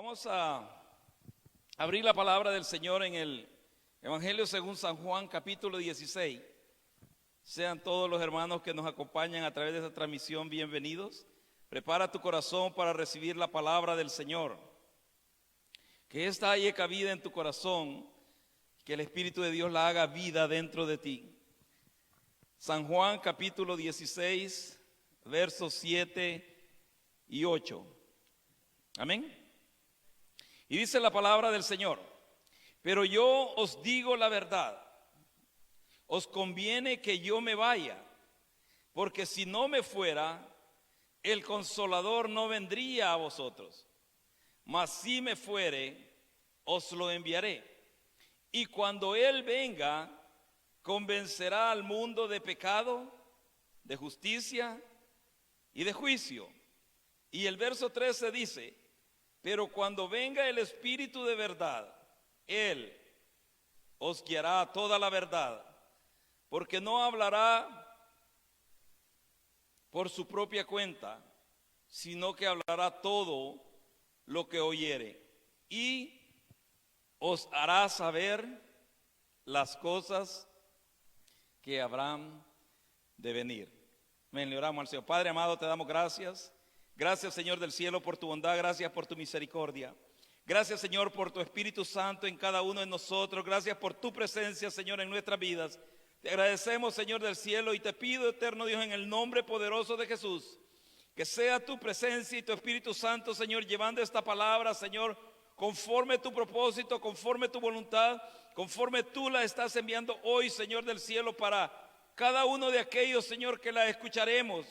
Vamos a abrir la palabra del Señor en el Evangelio según San Juan, capítulo 16. Sean todos los hermanos que nos acompañan a través de esta transmisión bienvenidos. Prepara tu corazón para recibir la palabra del Señor. Que esta haya cabida en tu corazón, que el Espíritu de Dios la haga vida dentro de ti. San Juan, capítulo 16, versos 7 y 8. Amén. Y dice la palabra del Señor: pero yo os digo la verdad, os conviene que yo me vaya, porque si no me fuera, el Consolador no vendría a vosotros, mas si me fuere, os lo enviaré. Y cuando Él venga, convencerá al mundo de pecado, de justicia y de juicio. Y el verso 13 dice: pero cuando venga el Espíritu de verdad, Él os guiará a toda la verdad, porque no hablará por su propia cuenta, sino que hablará todo lo que oyere, y os hará saber las cosas que habrán de venir. Amén. Le oramos al Señor. Padre amado, te damos gracias. Gracias, Señor del cielo, por tu bondad. Gracias por tu misericordia. Gracias, Señor, por tu Espíritu Santo en cada uno de nosotros. Gracias por tu presencia, Señor, en nuestras vidas. Te agradecemos, Señor del cielo, y te pido, eterno Dios, en el nombre poderoso de Jesús, que sea tu presencia y tu Espíritu Santo, Señor, llevando esta palabra, Señor, conforme tu propósito, conforme tu voluntad, conforme tú la estás enviando hoy, Señor del cielo, para cada uno de aquellos, Señor, que la escucharemos.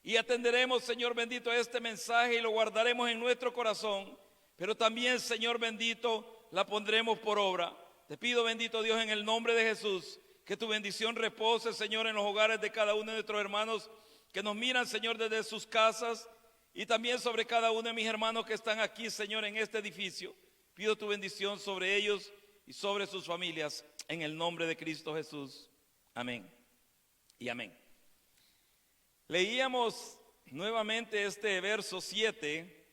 Y atenderemos, Señor bendito, a este mensaje y lo guardaremos en nuestro corazón. Pero también, Señor bendito, la pondremos por obra. Te pido, bendito Dios, en el nombre de Jesús, que tu bendición repose, Señor, en los hogares de cada uno de nuestros hermanos que nos miran, Señor, desde sus casas. Y también sobre cada uno de mis hermanos que están aquí, Señor, en este edificio. Pido tu bendición sobre ellos y sobre sus familias. En el nombre de Cristo Jesús. Amén y amén. Leíamos nuevamente este verso 7,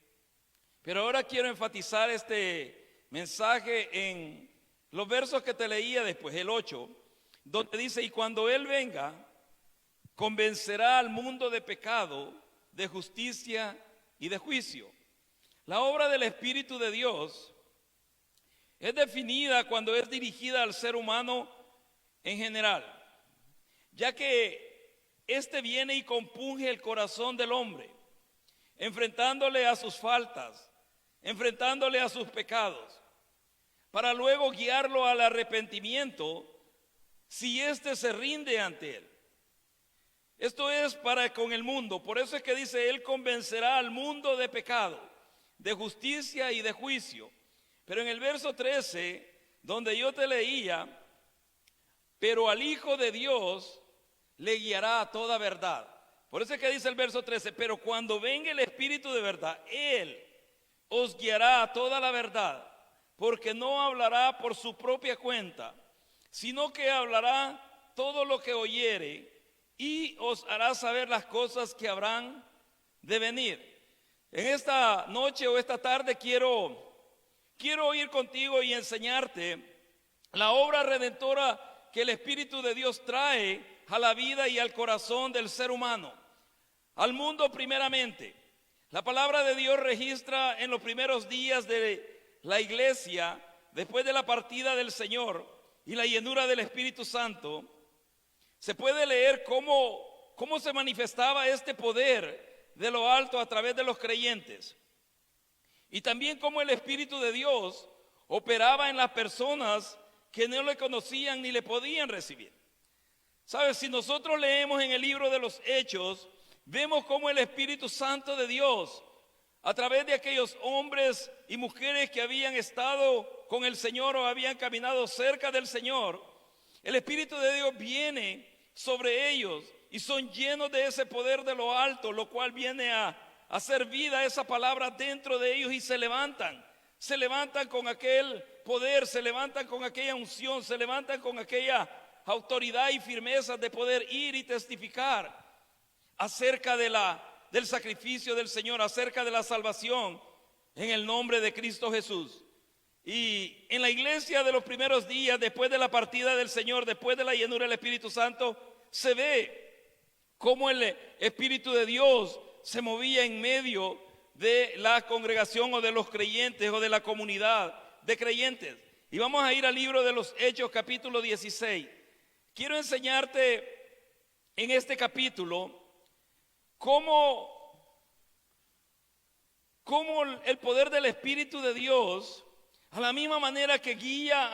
pero ahora quiero enfatizar este mensaje en los versos que te leía después, el 8, donde dice: y cuando Él venga, convencerá al mundo de pecado, de justicia y de juicio. La obra del Espíritu de Dios es definida cuando es dirigida al ser humano en general, ya que este viene y compunge el corazón del hombre, enfrentándole a sus faltas, enfrentándole a sus pecados, para luego guiarlo al arrepentimiento si éste se rinde ante él. Esto es para con el mundo. Por eso es que dice: Él convencerá al mundo de pecado, de justicia y de juicio. Pero en el verso 13, donde yo te leía: pero al Hijo de Dios le guiará a toda verdad. Por eso es que dice el verso 13: pero cuando venga el Espíritu de verdad, Él os guiará a toda la verdad, porque no hablará por su propia cuenta, sino que hablará todo lo que oyere, y os hará saber las cosas que habrán de venir. En esta noche o esta tarde quiero ir contigo y enseñarte la obra redentora que el Espíritu de Dios trae a la vida y al corazón del ser humano, al mundo primeramente. La palabra de Dios registra en los primeros días de la iglesia, después de la partida del Señor y la llenura del Espíritu Santo, se puede leer cómo se manifestaba este poder de lo alto a través de los creyentes, y también cómo el Espíritu de Dios operaba en las personas que no le conocían ni le podían recibir. ¿Sabes? Si nosotros leemos en el libro de los Hechos, vemos cómo el Espíritu Santo de Dios, a través de aquellos hombres y mujeres que habían estado con el Señor o habían caminado cerca del Señor, el Espíritu de Dios viene sobre ellos y son llenos de ese poder de lo alto, lo cual viene a hacer vida esa palabra dentro de ellos, y se levantan con aquel poder, se levantan con aquella unción, se levantan con aquella autoridad y firmeza de poder ir y testificar acerca del sacrificio del Señor, acerca de la salvación en el nombre de Cristo Jesús. Y en la iglesia de los primeros días, después de la partida del Señor, después de la llenura del Espíritu Santo, se ve cómo el Espíritu de Dios se movía en medio de la congregación o de los creyentes o de la comunidad de creyentes. Y vamos a ir al libro de los Hechos, capítulo 16. Quiero enseñarte en este capítulo cómo el poder del Espíritu de Dios, a la misma manera que guía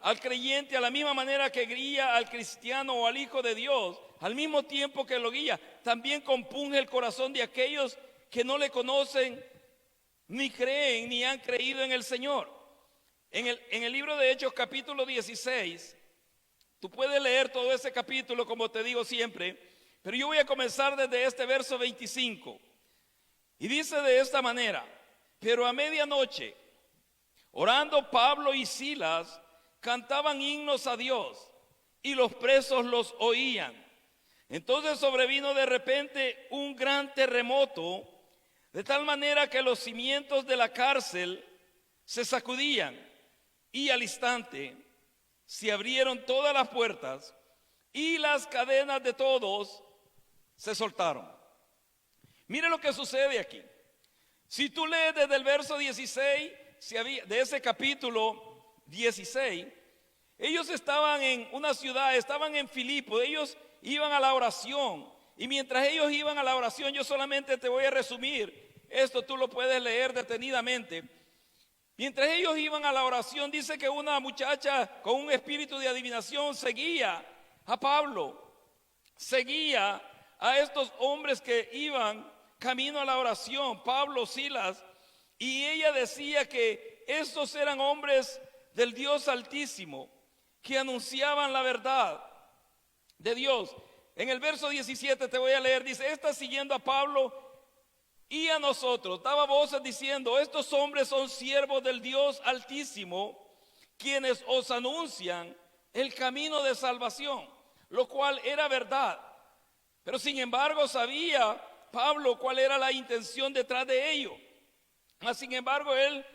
al creyente, a la misma manera que guía al cristiano o al Hijo de Dios, al mismo tiempo que lo guía, también compunge el corazón de aquellos que no le conocen, ni creen, ni han creído en el Señor. En el libro de Hechos, capítulo 16, tú puedes leer todo ese capítulo, como te digo siempre, pero yo voy a comenzar desde este verso 25. Y dice de esta manera: pero a medianoche, orando Pablo y Silas, cantaban himnos a Dios, y los presos los oían. Entonces sobrevino de repente un gran terremoto, de tal manera que los cimientos de la cárcel se sacudían, y al instante se abrieron todas las puertas, y las cadenas de todos se soltaron. Mire lo que sucede aquí. Si tú lees desde el verso 16 de ese capítulo 16, ellos estaban en una ciudad, estaban en Filipo, ellos iban a la oración. Y mientras ellos iban a la oración, yo solamente te voy a resumir esto, tú lo puedes leer detenidamente. Mientras ellos iban a la oración, dice que una muchacha con un espíritu de adivinación seguía a Pablo, seguía a estos hombres que iban camino a la oración, Pablo, Silas, y ella decía que estos eran hombres del Dios Altísimo, que anunciaban la verdad de Dios. En el verso 17 te voy a leer, dice: esta siguiendo a Pablo y a nosotros, daba voces diciendo: estos hombres son siervos del Dios Altísimo, quienes os anuncian el camino de salvación, lo cual era verdad. Pero sin embargo sabía Pablo cuál era la intención detrás de ello. Mas sin embargo él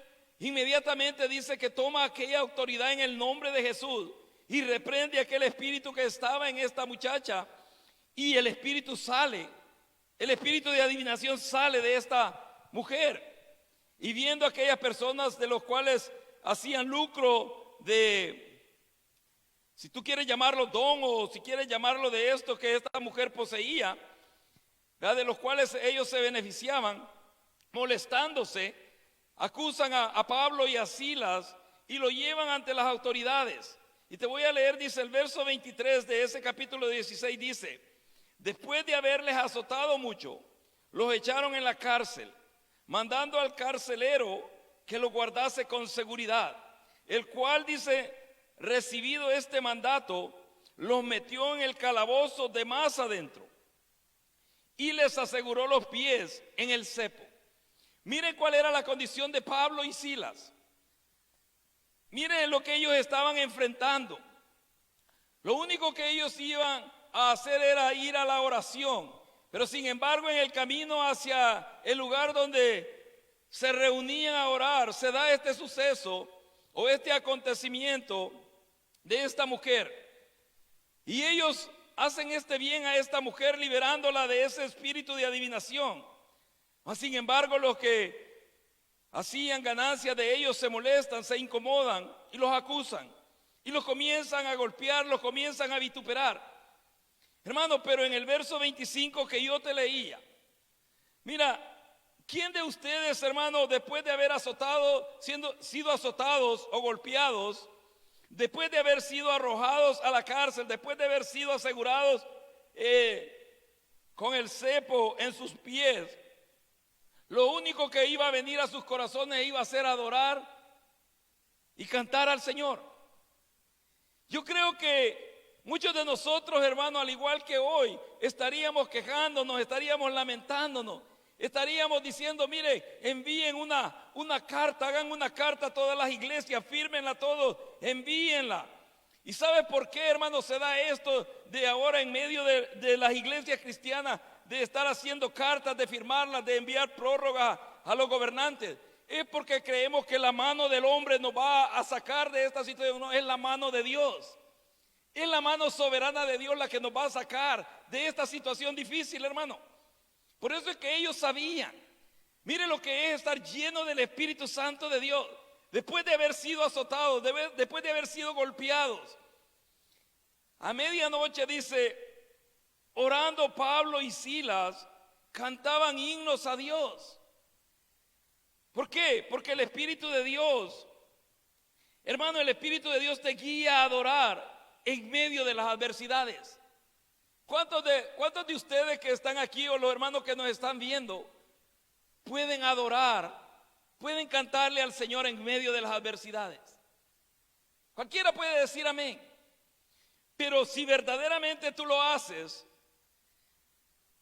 inmediatamente dice que toma aquella autoridad en el nombre de Jesús y reprende aquel espíritu que estaba en esta muchacha, y el espíritu sale. El espíritu de adivinación sale de esta mujer, y viendo aquellas personas de los cuales hacían lucro de, si tú quieres llamarlo don, o si quieres llamarlo de esto que esta mujer poseía, ¿verdad?, de los cuales ellos se beneficiaban, molestándose, acusan a Pablo y a Silas y lo llevan ante las autoridades. Y te voy a leer, dice el verso 23 de ese capítulo 16, dice: después de haberles azotado mucho, los echaron en la cárcel, mandando al carcelero que lo guardase con seguridad, el cual, dice, recibido este mandato, los metió en el calabozo de más adentro y les aseguró los pies en el cepo. Miren cuál era la condición de Pablo y Silas. Miren lo que ellos estaban enfrentando. Lo único que ellos iban a hacer era ir a la oración, pero sin embargo en el camino hacia el lugar donde se reunían a orar, se da este suceso o este acontecimiento de esta mujer, y ellos hacen este bien a esta mujer, liberándola de ese espíritu de adivinación. Mas sin embargo los que hacían ganancia de ellos se molestan, se incomodan y los acusan, y los comienzan a golpear, los comienzan a vituperar. Hermano, pero en el verso 25 que yo te leía, mira, ¿quién de ustedes, hermano, después de haber sido azotados o golpeados, después de haber sido arrojados a la cárcel, después de haber sido asegurados con el cepo en sus pies, lo único que iba a venir a sus corazones iba a ser adorar y cantar al Señor? Yo creo que muchos de nosotros, hermanos, al igual que hoy, estaríamos quejándonos, estaríamos lamentándonos, estaríamos diciendo: mire, envíen una carta, hagan una carta a todas las iglesias, fírmenla todos, envíenla. ¿Y sabe por qué, hermanos, se da esto de ahora en medio de las iglesias cristianas, de estar haciendo cartas, de firmarlas, de enviar prórrogas a los gobernantes? es porque creemos que la mano del hombre nos va a sacar de esta situación. No, es la mano de Dios. Es la mano soberana de Dios la que nos va a sacar de esta situación difícil, hermano. Por eso es que ellos sabían. Mire lo que es estar lleno del Espíritu Santo de Dios. Después de haber sido azotados, después de haber sido golpeados. A medianoche dice, orando Pablo y Silas, cantaban himnos a Dios. ¿Por qué? Porque el Espíritu de Dios, hermano, el Espíritu de Dios te guía a adorar en medio de las adversidades. ¿Cuántos de ustedes que están aquí o los hermanos que nos están viendo pueden adorar, pueden cantarle al Señor en medio de las adversidades? Cualquiera puede decir amén. Pero si verdaderamente tú lo haces,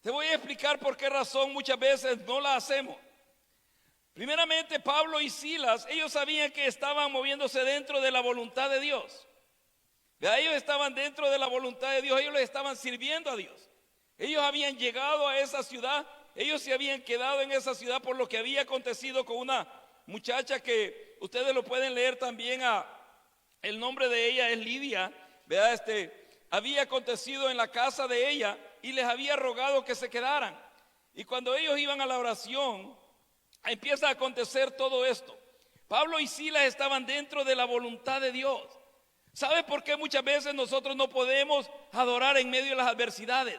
te voy a explicar por qué razón muchas veces no la hacemos. Primeramente, Pablo y Silas, ellos sabían que estaban moviéndose dentro de la voluntad de Dios. Ellos estaban dentro de la voluntad de Dios, ellos le estaban sirviendo a Dios. Ellos habían llegado a esa ciudad, ellos se habían quedado en esa ciudad por lo que había acontecido con una muchacha que ustedes lo pueden leer también, el nombre de ella es Lidia, ¿verdad? Había acontecido en la casa de ella y les había rogado que se quedaran. Y cuando ellos iban a la oración, empieza a acontecer todo esto. Pablo y Silas estaban dentro de la voluntad de Dios. ¿Sabe por qué muchas veces nosotros no podemos adorar en medio de las adversidades?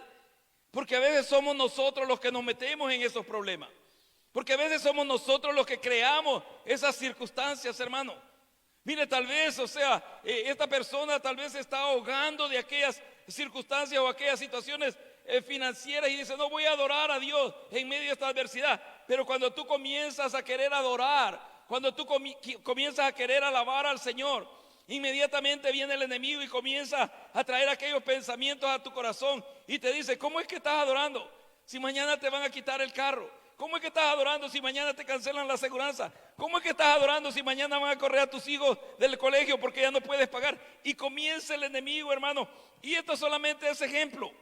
Porque a veces somos nosotros los que nos metemos en esos problemas. Porque a veces somos nosotros los que creamos esas circunstancias, hermano. Mire, tal vez, esta persona tal vez se está ahogando de aquellas circunstancias o aquellas situaciones financieras y dice, no voy a adorar a Dios en medio de esta adversidad. Pero cuando tú comienzas a querer adorar, cuando tú comienzas a querer alabar al Señor, inmediatamente viene el enemigo y comienza a traer aquellos pensamientos a tu corazón y te dice, ¿cómo es que estás adorando si mañana te van a quitar el carro? ¿Cómo es que estás adorando si mañana te cancelan la aseguranza? ¿Cómo es que estás adorando si mañana van a correr a tus hijos del colegio porque ya no puedes pagar? Y comienza el enemigo, hermano. Y esto solamente es ejemplo.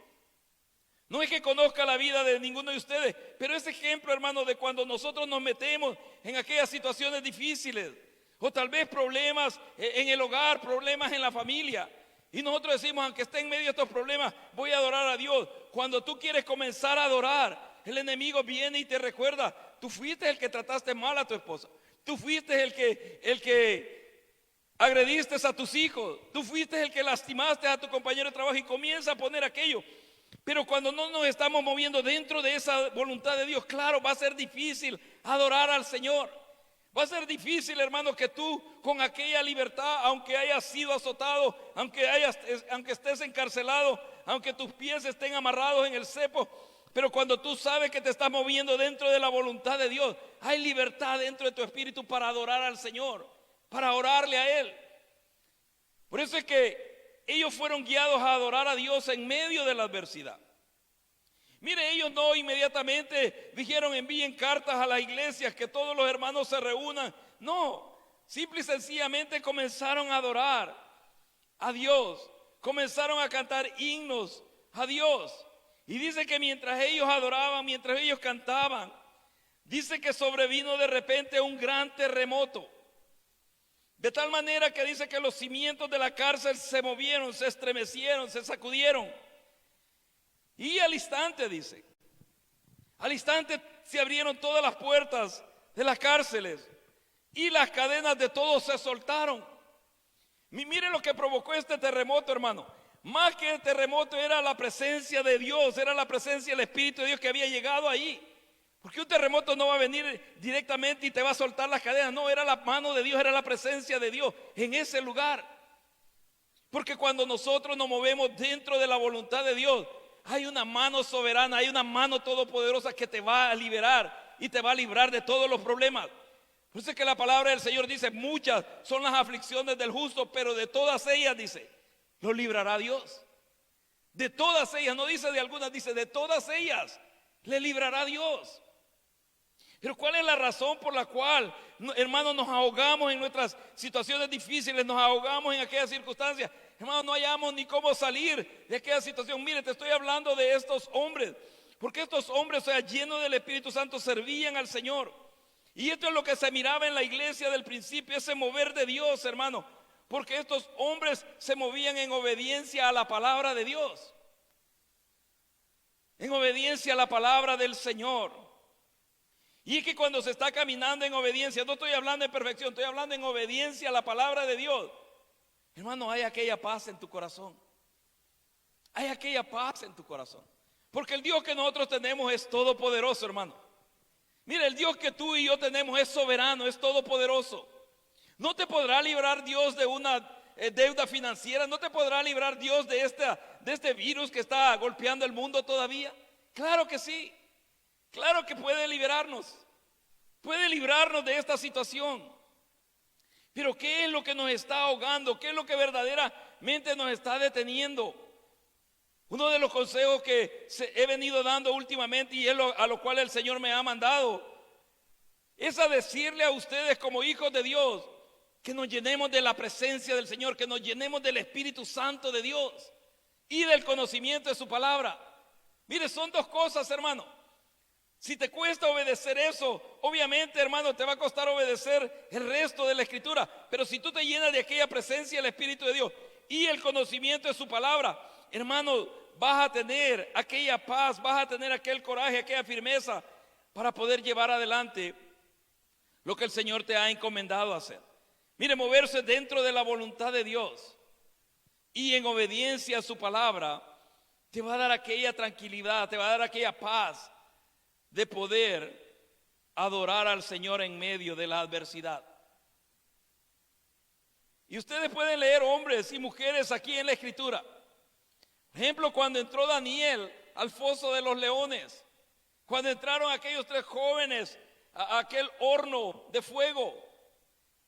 No es que conozca la vida de ninguno de ustedes, pero es ejemplo, hermano, de cuando nosotros nos metemos en aquellas situaciones difíciles. O tal vez problemas en el hogar, problemas en la familia. Y nosotros decimos, aunque esté en medio de estos problemas, voy a adorar a Dios. Cuando tú quieres comenzar a adorar, el enemigo viene y te recuerda, tú fuiste el que trataste mal a tu esposa. Tú fuiste el que agrediste a tus hijos. Tú fuiste el que lastimaste a tu compañero de trabajo y comienza a poner aquello. Pero cuando no nos estamos moviendo dentro de esa voluntad de Dios, claro, va a ser difícil adorar al Señor. Va a ser difícil, hermano, que tú con aquella libertad, aunque hayas sido azotado, aunque estés encarcelado, aunque tus pies estén amarrados en el cepo, pero cuando tú sabes que te estás moviendo dentro de la voluntad de Dios, hay libertad dentro de tu espíritu para adorar al Señor, para orarle a Él. Por eso es que ellos fueron guiados a adorar a Dios en medio de la adversidad. Mire, ellos no inmediatamente dijeron envíen cartas a las iglesias que todos los hermanos se reúnan. No, simple y sencillamente comenzaron a adorar a Dios. Comenzaron a cantar himnos a Dios. Y dice que mientras ellos adoraban, mientras ellos cantaban, dice que sobrevino de repente un gran terremoto. De tal manera que dice que los cimientos de la cárcel se movieron, se estremecieron, se sacudieron. Y al instante, dice, al instante se abrieron todas las puertas de las cárceles y las cadenas de todos se soltaron. Mire lo que provocó este terremoto, hermano. Más que el terremoto era la presencia de Dios, era la presencia del Espíritu de Dios que había llegado ahí. Porque un terremoto no va a venir directamente y te va a soltar las cadenas. No, era la mano de Dios, era la presencia de Dios en ese lugar. Porque cuando nosotros nos movemos dentro de la voluntad de Dios, hay una mano soberana, hay una mano todopoderosa que te va a liberar y te va a librar de todos los problemas. Por eso es que la palabra del Señor dice, muchas son las aflicciones del justo, pero de todas ellas, dice, lo librará Dios. De todas ellas, no dice de algunas, dice de todas ellas, le librará Dios. Pero ¿cuál es la razón por la cual, hermanos, nos ahogamos en nuestras situaciones difíciles, nos ahogamos en aquellas circunstancias? Hermanos, no hallamos ni cómo salir de aquella situación. Mire, te estoy hablando de estos hombres, porque estos hombres, llenos del Espíritu Santo, servían al Señor. Y esto es lo que se miraba en la iglesia del principio, ese mover de Dios, hermano, porque estos hombres se movían en obediencia a la palabra de Dios, en obediencia a la palabra del Señor. Y es que cuando se está caminando en obediencia, no estoy hablando de perfección, estoy hablando en obediencia a la palabra de Dios, hermano, hay aquella paz en tu corazón. Hay aquella paz en tu corazón. Porque el Dios que nosotros tenemos es todopoderoso, hermano. Mira, el Dios que tú y yo tenemos es soberano, es todopoderoso. No te podrá librar Dios de una deuda financiera. No te podrá librar Dios de este virus que está golpeando el mundo todavía. Claro que sí. Claro que puede liberarnos. Puede librarnos de esta situación. Pero ¿qué es lo que nos está ahogando? ¿Qué es lo que verdaderamente nos está deteniendo? Uno de los consejos que he venido dando últimamente, y es a lo cual el Señor me ha mandado, es a decirle a ustedes como hijos de Dios, que nos llenemos de la presencia del Señor, que nos llenemos del Espíritu Santo de Dios y del conocimiento de su palabra. Mire, son dos cosas, hermano. Si te cuesta obedecer eso, obviamente, hermano, te va a costar obedecer el resto de la Escritura. Pero si tú te llenas de aquella presencia del Espíritu de Dios y el conocimiento de su palabra, hermano, vas a tener aquella paz, vas a tener aquel coraje, aquella firmeza para poder llevar adelante lo que el Señor te ha encomendado hacer. Mire, moverse dentro de la voluntad de Dios y en obediencia a su palabra te va a dar aquella tranquilidad, te va a dar aquella paz de poder adorar al Señor en medio de la adversidad. Y ustedes pueden leer hombres y mujeres aquí en la Escritura. Por ejemplo, cuando entró Daniel al foso de los leones, cuando entraron aquellos 3 jóvenes a aquel horno de fuego,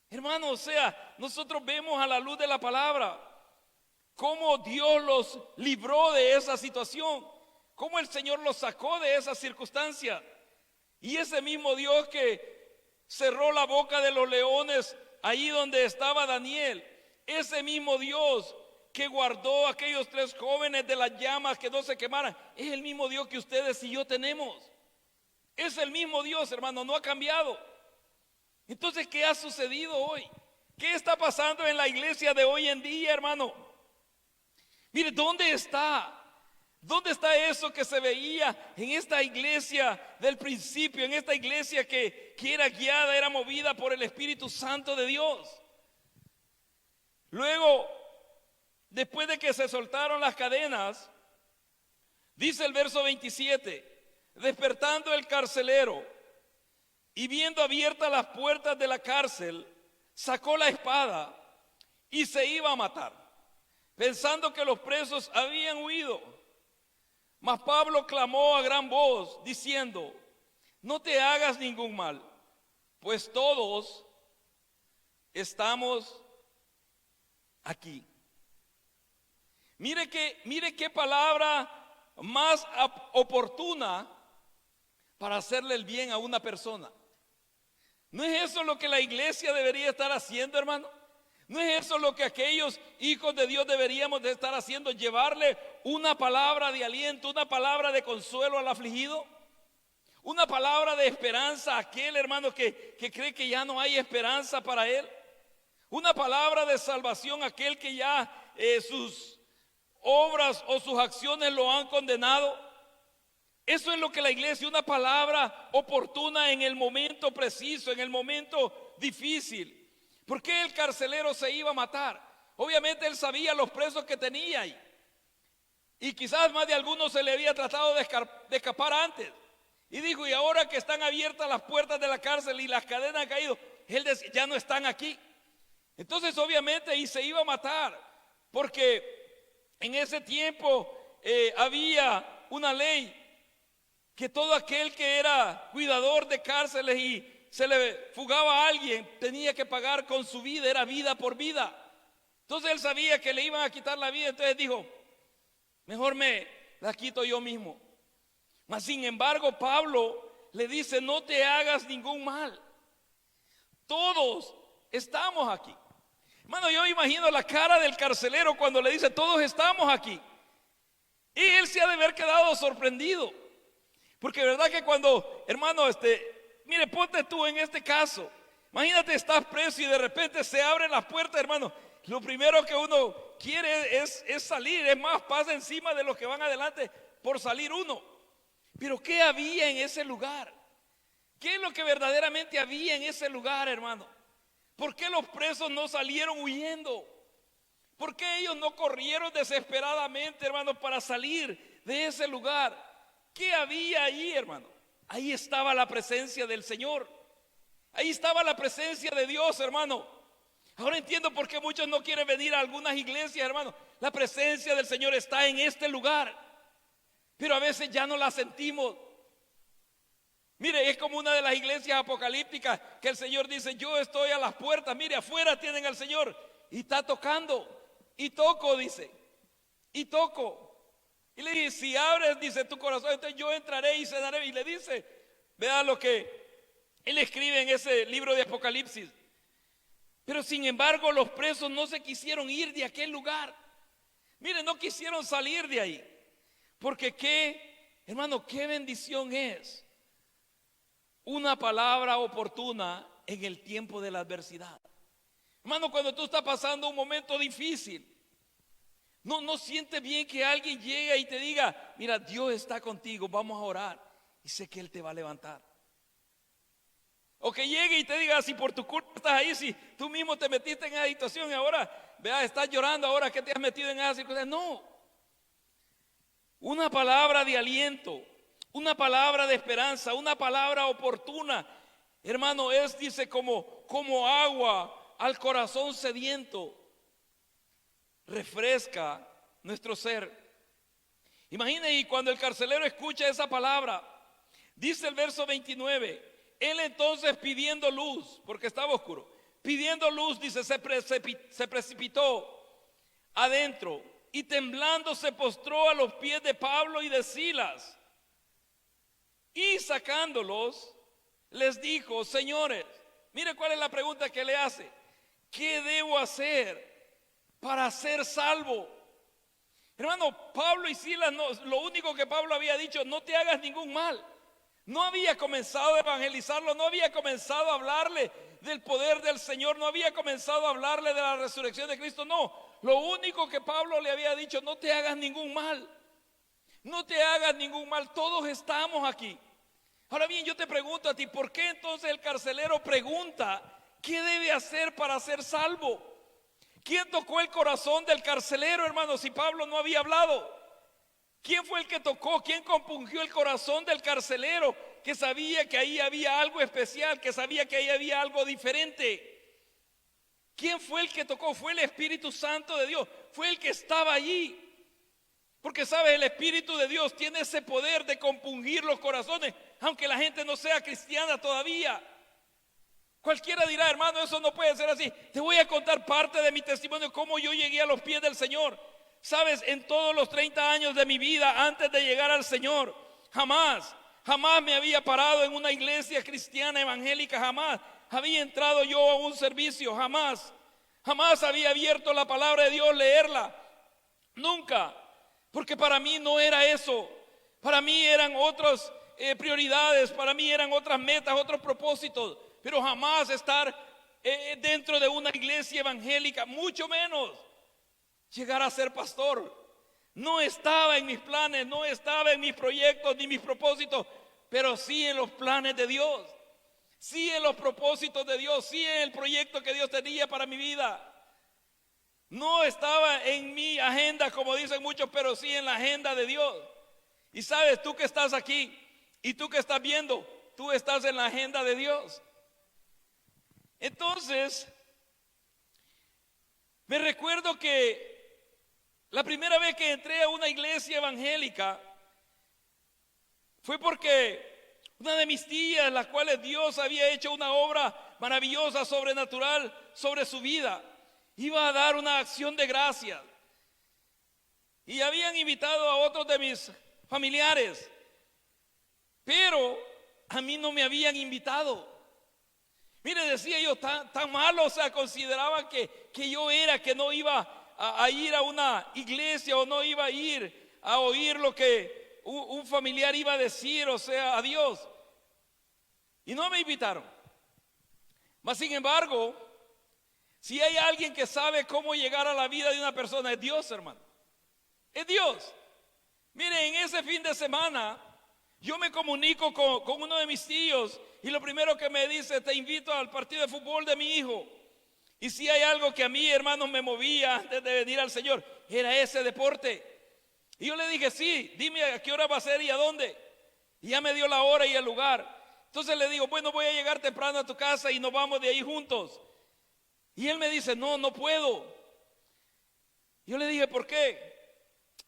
hermano, o sea, nosotros vemos a la luz de la palabra cómo Dios los libró de esa situación, cómo el Señor los sacó de esa circunstancia. Y ese mismo Dios que cerró la boca de los leones ahí donde estaba Daniel, ese mismo Dios que guardó a aquellos 3 jóvenes de las llamas que no se quemaran, es el mismo Dios que ustedes y yo tenemos. Es el mismo Dios, hermano, no ha cambiado. Entonces, ¿qué ha sucedido hoy? ¿Qué está pasando en la iglesia de hoy en día, hermano? Mire, ¿dónde está? ¿Dónde está eso que se veía en esta iglesia del principio? En esta iglesia que era guiada, era movida por el Espíritu Santo de Dios. Luego, después de que se soltaron las cadenas, dice el verso 27, despertando el carcelero y viendo abiertas las puertas de la cárcel, sacó la espada y se iba a matar, pensando que los presos habían huido. Mas Pablo clamó a gran voz, diciendo, no te hagas ningún mal, pues todos estamos aquí. Mire qué palabra más oportuna para hacerle el bien a una persona. ¿No es eso lo que la iglesia debería estar haciendo, hermano? ¿No es eso lo que aquellos hijos de Dios deberíamos de estar haciendo? Llevarle una palabra de aliento, una palabra de consuelo al afligido, una palabra de esperanza a aquel hermano que cree que ya no hay esperanza para él, una palabra de salvación a aquel que ya sus obras o sus acciones lo han condenado. Eso es lo que la iglesia, una palabra oportuna en el momento preciso, en el momento difícil. ¿Por qué el carcelero se iba a matar? Obviamente él sabía los presos que tenía ahí, y quizás más de algunos se le había tratado de escapar antes. Y dijo, y ahora que están abiertas las puertas de la cárcel y las cadenas han caído, él decía, ya no están aquí. Entonces obviamente y se iba a matar, porque en ese tiempo había una ley que todo aquel que era cuidador de cárceles y se le fugaba a alguien, tenía que pagar con su vida, era vida por vida. Entonces él sabía que le iban a quitar la vida, entonces dijo, mejor me la quito yo mismo. Mas sin embargo Pablo le dice, no te hagas ningún mal. Todos estamos aquí. Hermano, yo imagino la cara del carcelero cuando le dice, todos estamos aquí. Y él se ha de haber quedado sorprendido. Porque verdad que cuando, hermano, mire, ponte tú en este caso. Imagínate, estás preso y de repente se abren las puertas, hermano. Lo primero que uno quiere es salir. Es más, pasa encima de los que van adelante por salir uno. Pero ¿qué había en ese lugar? ¿Qué es lo que verdaderamente había en ese lugar, hermano? ¿Por qué los presos no salieron huyendo? ¿Por qué ellos no corrieron desesperadamente, hermano, para salir de ese lugar? ¿Qué había ahí, hermano? Ahí estaba la presencia del Señor. Ahí estaba la presencia de Dios, hermano. Ahora entiendo por qué muchos no quieren venir a algunas iglesias, hermano. La presencia del Señor está en este lugar, pero a veces ya no la sentimos. Mire, es como una de las iglesias apocalípticas que el Señor dice: yo estoy a las puertas. Mire, afuera tienen al Señor y está tocando. Y toco, dice, y toco. Y le dice: si abres, dice, tu corazón, entonces yo entraré y cenaré. Y le dice, vea lo que él escribe en ese libro de Apocalipsis. Pero sin embargo los presos no se quisieron ir de aquel lugar. Mire, no quisieron salir de ahí. Porque hermano, qué bendición es una palabra oportuna en el tiempo de la adversidad. Hermano, cuando tú estás pasando un momento difícil, no sientes bien que alguien llegue y te diga: mira, Dios está contigo, vamos a orar, y sé que Él te va a levantar. O que llegue y te diga: si por tu culpa estás ahí, si tú mismo te metiste en esa situación y ahora, vea, estás llorando ahora que te has metido en esa circunstancia. No. Una palabra de aliento, una palabra de esperanza, una palabra oportuna, hermano, dice, como agua al corazón sediento. Refresca nuestro ser. Imagínense, y cuando el carcelero escucha esa palabra, dice el verso 29, él entonces pidiendo luz, porque estaba oscuro, pidiendo luz, dice, se precipitó adentro y temblando se postró a los pies de Pablo y de Silas, y sacándolos les dijo: señores, mire cuál es la pregunta que le hace: ¿qué debo hacer para ser salvo? Hermano, Pablo y Silas, lo único que Pablo había dicho: no te hagas ningún mal. No había comenzado a evangelizarlo, no había comenzado a hablarle del poder del Señor, no había comenzado a hablarle de la resurrección de Cristo. No, lo único que Pablo le había dicho: no te hagas ningún mal. No te hagas ningún mal, todos estamos aquí. Ahora bien, yo te pregunto a ti, ¿por qué entonces el carcelero pregunta qué debe hacer para ser salvo? ¿Quién tocó el corazón del carcelero, hermano, si Pablo no había hablado? ¿Quién fue el que tocó? ¿Quién compungió el corazón del carcelero, que sabía que ahí había algo especial, que sabía que ahí había algo diferente? ¿Quién fue el que tocó? Fue el Espíritu Santo de Dios, fue el que estaba allí. Porque sabes, el Espíritu de Dios tiene ese poder de compungir los corazones, aunque la gente no sea cristiana todavía. Cualquiera dirá: hermano, eso no puede ser así. Te voy a contar parte de mi testimonio, cómo yo llegué a los pies del Señor. Sabes, en todos los 30 años de mi vida antes de llegar al Señor, jamás me había parado en una iglesia cristiana evangélica, jamás había entrado yo a un servicio, jamás había abierto la palabra de Dios, leerla, nunca, porque para mí no era eso. Para mí eran otras prioridades, para mí eran otras metas, otros propósitos, pero jamás estar dentro de una iglesia evangélica, mucho menos llegar a ser pastor. No estaba en mis planes, no estaba en mis proyectos ni mis propósitos, pero sí en los planes de Dios, sí en los propósitos de Dios, sí en el proyecto que Dios tenía para mi vida. No estaba en mi agenda, como dicen muchos, pero sí en la agenda de Dios. Y sabes, tú que estás aquí y tú que estás viendo, tú estás en la agenda de Dios. Entonces, me recuerdo que la primera vez que entré a una iglesia evangélica fue porque una de mis tías, las cuales Dios había hecho una obra maravillosa, sobrenatural sobre su vida, iba a dar una acción de gracias. Y habían invitado a otros de mis familiares, pero a mí no me habían invitado. Mire, decía yo, tan malo, o sea, consideraban que yo era, que no iba a ir a una iglesia, o no iba a ir a oír lo que un familiar iba a decir, o sea, a Dios. y no me invitaron. Mas sin embargo, si hay alguien que sabe cómo llegar a la vida de una persona, es Dios, hermano. Es Dios. Mire, en ese fin de semana yo me comunico con uno de mis tíos y lo primero que me dice: te invito al partido de fútbol de mi hijo. Y si hay algo que a mí, hermano, me movía antes de venir al Señor, era ese deporte. Y yo le dije: sí, dime a qué hora va a ser y a dónde. Y ya me dio la hora y el lugar. Entonces le digo: bueno, voy a llegar temprano a tu casa y nos vamos de ahí juntos. Y él me dice: no, no puedo. Yo le dije: ¿por qué?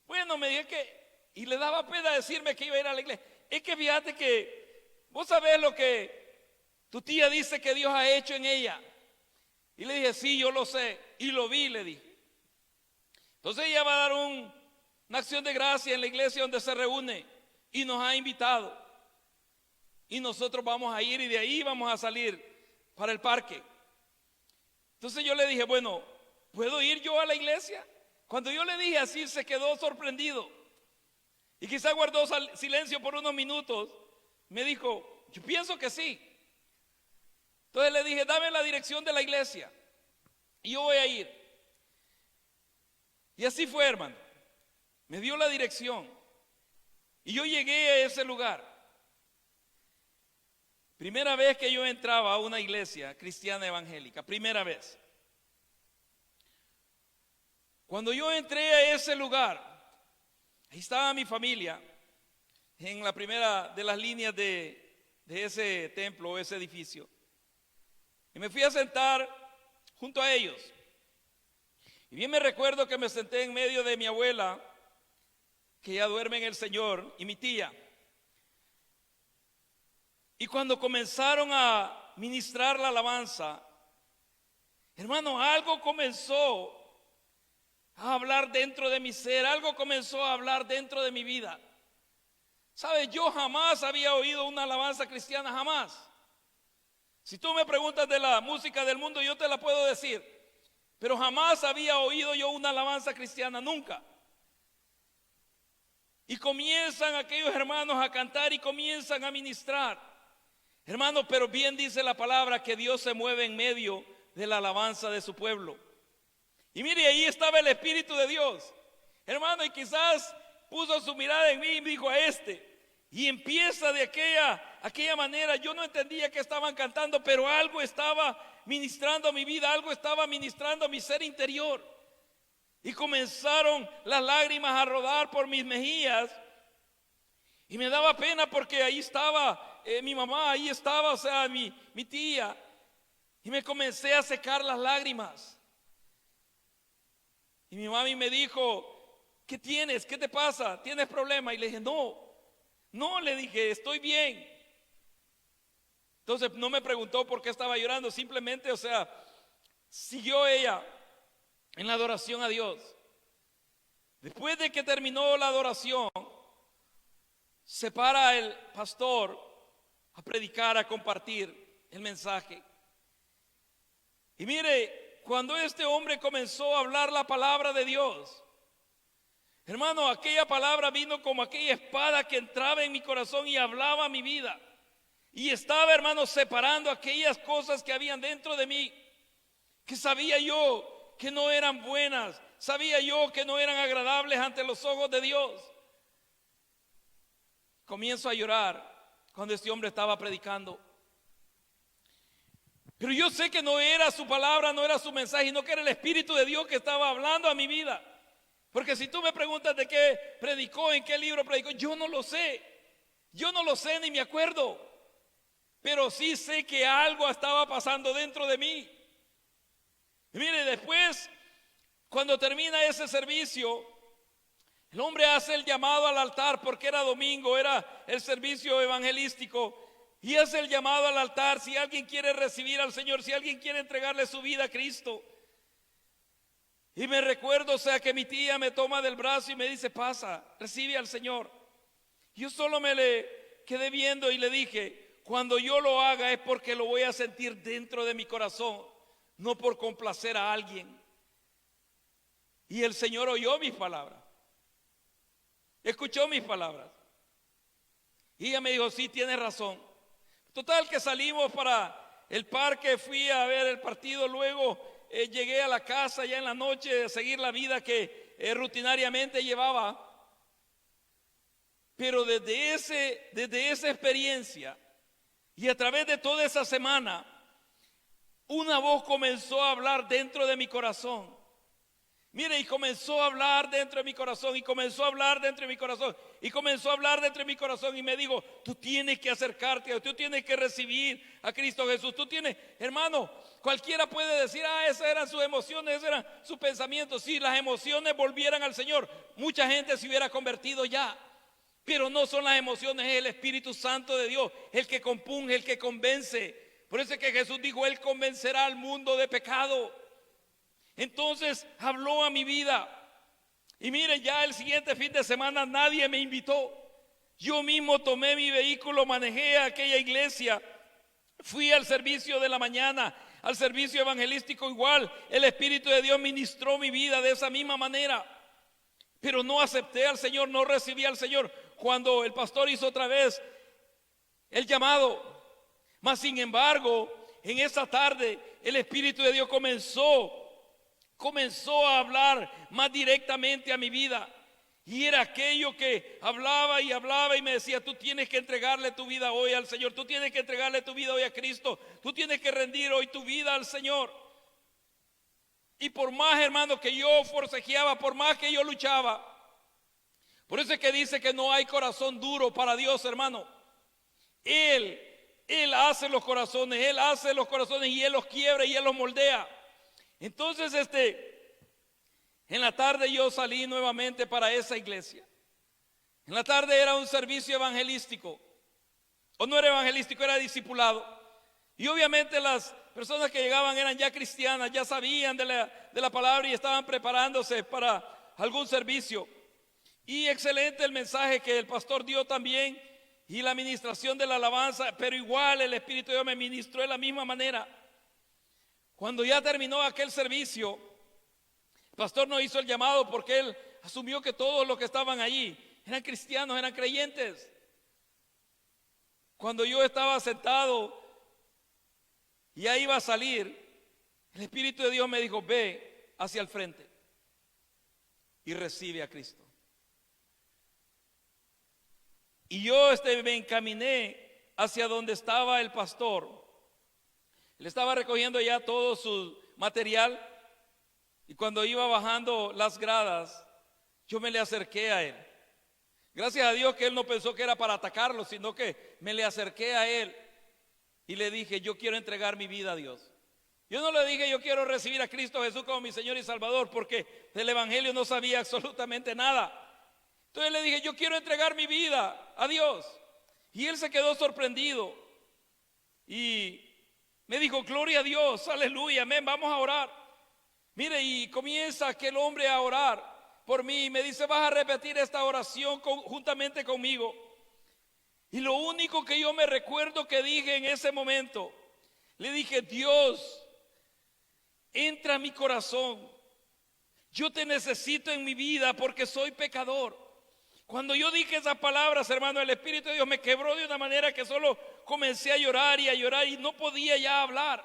Bueno, me dije que, y le daba pena decirme que iba a ir a la iglesia. Es que fíjate que vos sabés lo que tu tía dice que Dios ha hecho en ella. Y le dije: sí, yo lo sé, y lo vi, le dije. Entonces ella va a dar una acción de gracia en la iglesia donde se reúne y nos ha invitado. Y nosotros vamos a ir y de ahí vamos a salir para el parque. Entonces yo le dije: bueno, ¿puedo ir yo a la iglesia? Cuando yo le dije así, se quedó sorprendido. Y quizá guardó silencio por unos minutos. Me dijo: yo pienso que sí. Entonces le dije: dame la dirección de la iglesia y yo voy a ir. Y así fue, hermano. Me dio la dirección y yo llegué a ese lugar. Primera vez que yo entraba a una iglesia cristiana evangélica, primera vez. Cuando yo entré a ese lugar, ahí estaba mi familia en la primera de las líneas de ese templo o ese edificio. Y me fui a sentar junto a ellos. Y bien me recuerdo que me senté en medio de mi abuela, que ya duerme en el Señor, y mi tía. Y cuando comenzaron a ministrar la alabanza, hermano, algo comenzó a hablar dentro de mi ser, algo comenzó a hablar dentro de mi vida. ¿Sabes? Yo jamás había oído una alabanza cristiana, jamás. Si tú me preguntas de la música del mundo, yo te la puedo decir, pero jamás había oído yo una alabanza cristiana, nunca. Y comienzan aquellos hermanos a cantar y comienzan a ministrar. Hermano, pero bien dice la palabra que Dios se mueve en medio de la alabanza de su pueblo. Y mire, ahí estaba el Espíritu de Dios, hermano, y quizás puso su mirada en mí y me dijo: a este. Y empieza de aquella manera. Yo no entendía que estaban cantando, pero algo estaba ministrando a mi vida, algo estaba ministrando a mi ser interior. Y comenzaron las lágrimas a rodar por mis mejillas. Y me daba pena porque ahí estaba mi mamá, ahí estaba, o sea, mi tía. Y me comencé a secar las lágrimas. Y mi mami me dijo: ¿qué tienes? ¿Qué te pasa? ¿Tienes problema? Y le dije: no, le dije, estoy bien. Entonces no me preguntó por qué estaba llorando, simplemente, o sea, siguió ella en la adoración a Dios. Después de que terminó la adoración, se para el pastor a predicar, a compartir el mensaje. Y mire, cuando este hombre comenzó a hablar la palabra de Dios, hermano, aquella palabra vino como aquella espada que entraba en mi corazón y hablaba mi vida. Y estaba, hermano, separando aquellas cosas que habían dentro de mí, que sabía yo que no eran buenas, sabía yo que no eran agradables ante los ojos de Dios. Comienzo a llorar cuando este hombre estaba predicando. Pero yo sé que no era su palabra, no era su mensaje, sino que era el Espíritu de Dios que estaba hablando a mi vida. Porque si tú me preguntas de qué predicó, en qué libro predicó, yo no lo sé. Yo no lo sé ni me acuerdo. Pero sí sé que algo estaba pasando dentro de mí. Y mire, después, cuando termina ese servicio, el hombre hace el llamado al altar porque era domingo, era el servicio evangelístico. Y hace el llamado al altar si alguien quiere recibir al Señor, si alguien quiere entregarle su vida a Cristo. Y me recuerdo, o sea, que mi tía me toma del brazo y me dice: pasa, recibe al Señor. Yo solo me le quedé viendo y le dije: cuando yo lo haga es porque lo voy a sentir dentro de mi corazón, no por complacer a alguien. Y el Señor oyó mis palabras, escuchó mis palabras. Y ella me dijo: sí, tienes razón. Total que salimos para el parque, fui a ver el partido, luego llegué a la casa ya en la noche a seguir la vida que rutinariamente llevaba. Pero desde esa experiencia y a través de toda esa semana, una voz comenzó a hablar dentro de mi corazón. Mire, y comenzó a hablar dentro de mi corazón, y comenzó a hablar dentro de mi corazón, y comenzó a hablar dentro de mi corazón, y me dijo: tú tienes que acercarte, tú tienes que recibir a Cristo Jesús. Tú tienes, hermano, cualquiera puede decir: esas eran sus emociones, esos eran sus pensamientos. Si las emociones volvieran al Señor, mucha gente se hubiera convertido ya. Pero no son las emociones, es el Espíritu Santo de Dios, el que compunge, el que convence. Por eso es que Jesús dijo: Él convencerá al mundo de pecado. Entonces habló a mi vida. Y miren, ya el siguiente fin de semana nadie me invitó. Yo mismo tomé mi vehículo, manejé a aquella iglesia, fui al servicio de la mañana, al servicio evangelístico igual. El Espíritu de Dios ministró mi vida de esa misma manera. Pero no acepté al Señor, no recibí al Señor cuando el pastor hizo otra vez el llamado. Mas sin embargo, en esa tarde el Espíritu de Dios comenzó a hablar más directamente a mi vida. Y era aquello que hablaba y me decía: tú tienes que entregarle tu vida hoy al Señor, tú tienes que entregarle tu vida hoy a Cristo, tú tienes que rendir hoy tu vida al Señor. Y por más, hermano, que yo forcejeaba, por más que yo luchaba, por eso es que dice que no hay corazón duro para Dios, hermano. Él hace los corazones, Él hace los corazones, y Él los quiebra y Él los moldea. Entonces, en la tarde yo salí nuevamente para esa iglesia. En la tarde era un servicio evangelístico, o no era evangelístico, era discipulado. Y obviamente las personas que llegaban eran ya cristianas, ya sabían de la palabra y estaban preparándose para algún servicio. Y excelente el mensaje que el pastor dio también, y la administración de la alabanza, pero igual el Espíritu de Dios me ministró de la misma manera. Cuando ya terminó aquel servicio, el pastor no hizo el llamado porque él asumió que todos los que estaban allí eran cristianos, eran creyentes. Cuando yo estaba sentado y ya iba a salir, el Espíritu de Dios me dijo: ve hacia el frente y recibe a Cristo. Y yo me encaminé hacia donde estaba el pastor. Él estaba recogiendo ya todo su material, y cuando iba bajando las gradas, yo me le acerqué a él. Gracias a Dios que él no pensó que era para atacarlo, sino que me le acerqué a él y le dije: yo quiero entregar mi vida a Dios. Yo no le dije: yo quiero recibir a Cristo Jesús como mi Señor y Salvador, porque del Evangelio no sabía absolutamente nada. Entonces le dije: yo quiero entregar mi vida a Dios. Y él se quedó sorprendido y me dijo: gloria a Dios, aleluya, amén, vamos a orar. Mire, y comienza aquel hombre a orar por mí y me dice: vas a repetir esta oración juntamente conmigo. Y lo único que yo me recuerdo que dije en ese momento, le dije: Dios, entra a mi corazón. Yo te necesito en mi vida porque soy pecador. Cuando yo dije esas palabras, hermano, el Espíritu de Dios me quebró de una manera que solo comencé a llorar y no podía ya hablar.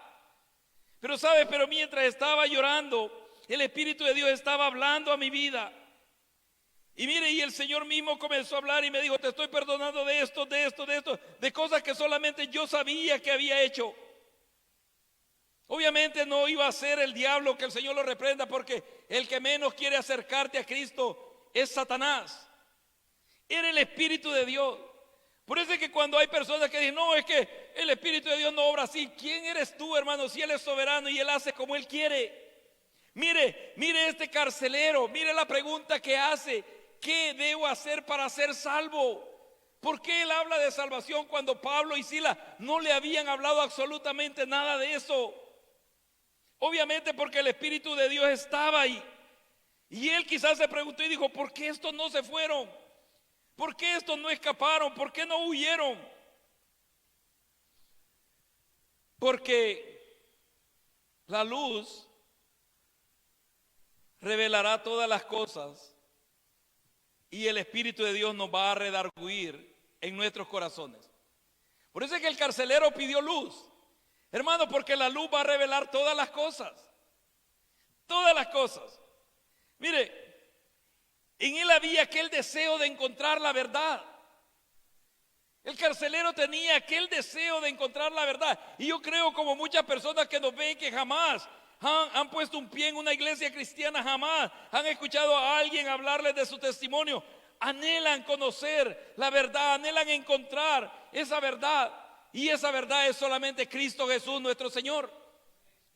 Pero sabes, pero mientras estaba llorando, el Espíritu de Dios estaba hablando a mi vida. Y mire, y el Señor mismo comenzó a hablar y me dijo: te estoy perdonando de esto, de cosas que solamente yo sabía que había hecho. Obviamente no iba a ser el diablo, que el Señor lo reprenda, porque el que menos quiere acercarte a Cristo es Satanás. Era el Espíritu de Dios. Por eso es que cuando hay personas que dicen: no, es que el Espíritu de Dios no obra así. ¿Quién eres tú, hermano? Si Él es soberano y Él hace como Él quiere. Mire este carcelero, mire la pregunta que hace: ¿qué debo hacer para ser salvo? ¿Por qué él habla de salvación cuando Pablo y Silas no le habían hablado absolutamente nada de eso? Obviamente porque el Espíritu de Dios estaba ahí. Y él quizás se preguntó y dijo: ¿por qué estos no se fueron? ¿Por qué estos no escaparon? ¿Por qué no huyeron? Porque la luz revelará todas las cosas y el Espíritu de Dios nos va a redarguir en nuestros corazones. Por eso es que el carcelero pidió luz. Hermano, porque la luz va a revelar todas las cosas. Todas las cosas. Mire, en él había aquel deseo de encontrar la verdad. El carcelero tenía aquel deseo de encontrar la verdad. Y yo creo, como muchas personas que nos ven, que jamás han puesto un pie en una iglesia cristiana, jamás han escuchado a alguien hablarles de su testimonio. Anhelan conocer la verdad, anhelan encontrar esa verdad. Y esa verdad es solamente Cristo Jesús, nuestro Señor.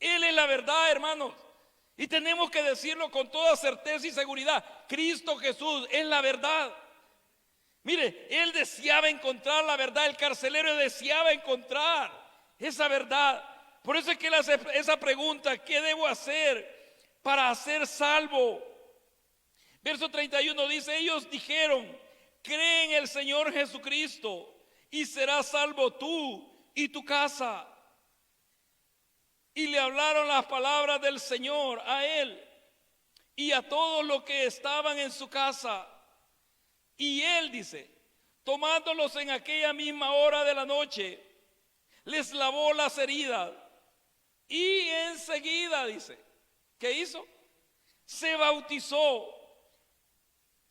Él es la verdad, hermanos. Y tenemos que decirlo con toda certeza y seguridad. Cristo Jesús es la verdad. Mire, él deseaba encontrar la verdad. El carcelero deseaba encontrar esa verdad. Por eso es que él hace esa pregunta: ¿qué debo hacer para ser salvo? Verso 31 dice: ellos dijeron: cree en el Señor Jesucristo y serás salvo tú y tu casa. Y le hablaron las palabras del Señor a él y a todos los que estaban en su casa. Y él, dice, tomándolos en aquella misma hora de la noche, les lavó las heridas. Y enseguida, dice, ¿qué hizo? Se bautizó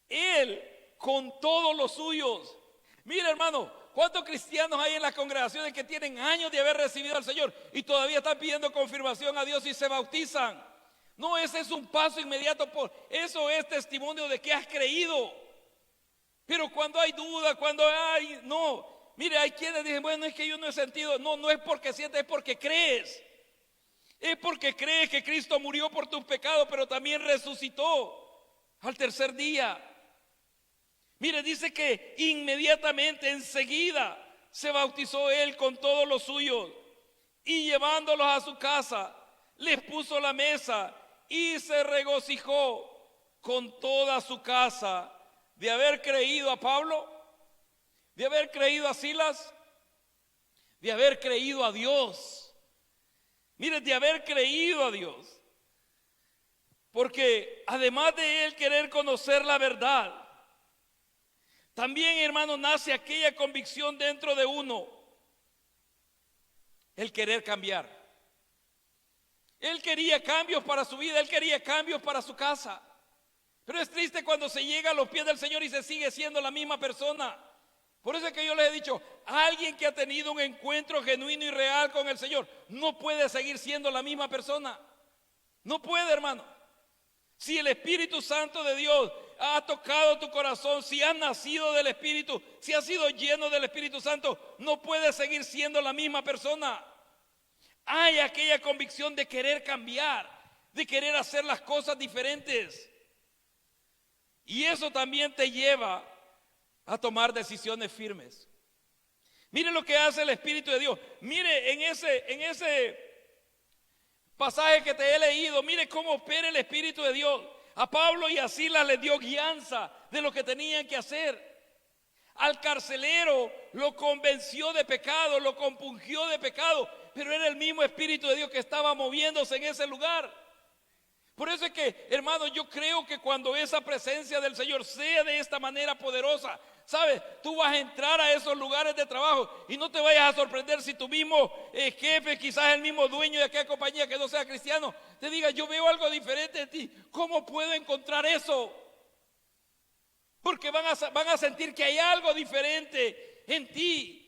él con todos los suyos. Mira, hermano, ¿cuántos cristianos hay en las congregaciones que tienen años de haber recibido al Señor y todavía están pidiendo confirmación a Dios y se bautizan? No, ese es un paso inmediato. Eso es testimonio de que has creído. Pero cuando hay duda, no, mire, hay quienes dicen: bueno, es que yo no he sentido. No, no es porque sientes, es porque crees. Es porque crees que Cristo murió por tus pecados, pero también resucitó al tercer día. Mire, dice que inmediatamente, enseguida, se bautizó él con todos los suyos, y llevándolos a su casa, les puso la mesa y se regocijó con toda su casa de haber creído a Pablo, de haber creído a Silas, de haber creído a Dios. Mire, de haber creído a Dios. Porque además de él querer conocer la verdad, también, hermano, nace aquella convicción dentro de uno: el querer cambiar. Él quería cambios para su vida, él quería cambios para su casa. Pero es triste cuando se llega a los pies del Señor y se sigue siendo la misma persona. Por eso es que yo les he dicho: alguien que ha tenido un encuentro genuino y real con el Señor no puede seguir siendo la misma persona. No puede, hermano. Si el Espíritu Santo de Dios ha tocado tu corazón, si has nacido del Espíritu, si has sido lleno del Espíritu Santo, no puedes seguir siendo la misma persona. Hay aquella convicción de querer cambiar, de querer hacer las cosas diferentes. Y eso también te lleva a tomar decisiones firmes. Mire lo que hace el Espíritu de Dios. Mire en ese pasaje que te he leído, mire cómo opera el Espíritu de Dios. A Pablo y a Silas les dio guianza de lo que tenían que hacer. Al carcelero lo convenció de pecado, lo compungió de pecado, pero era el mismo Espíritu de Dios que estaba moviéndose en ese lugar. Por eso es que, hermano, yo creo que cuando esa presencia del Señor sea de esta manera poderosa, ¿sabes? Tú vas a entrar a esos lugares de trabajo y no te vayas a sorprender si tu mismo jefe, quizás el mismo dueño de aquella compañía que no sea cristiano, te diga: yo veo algo diferente en ti. ¿Cómo puedo encontrar eso? Porque van a sentir que hay algo diferente en ti.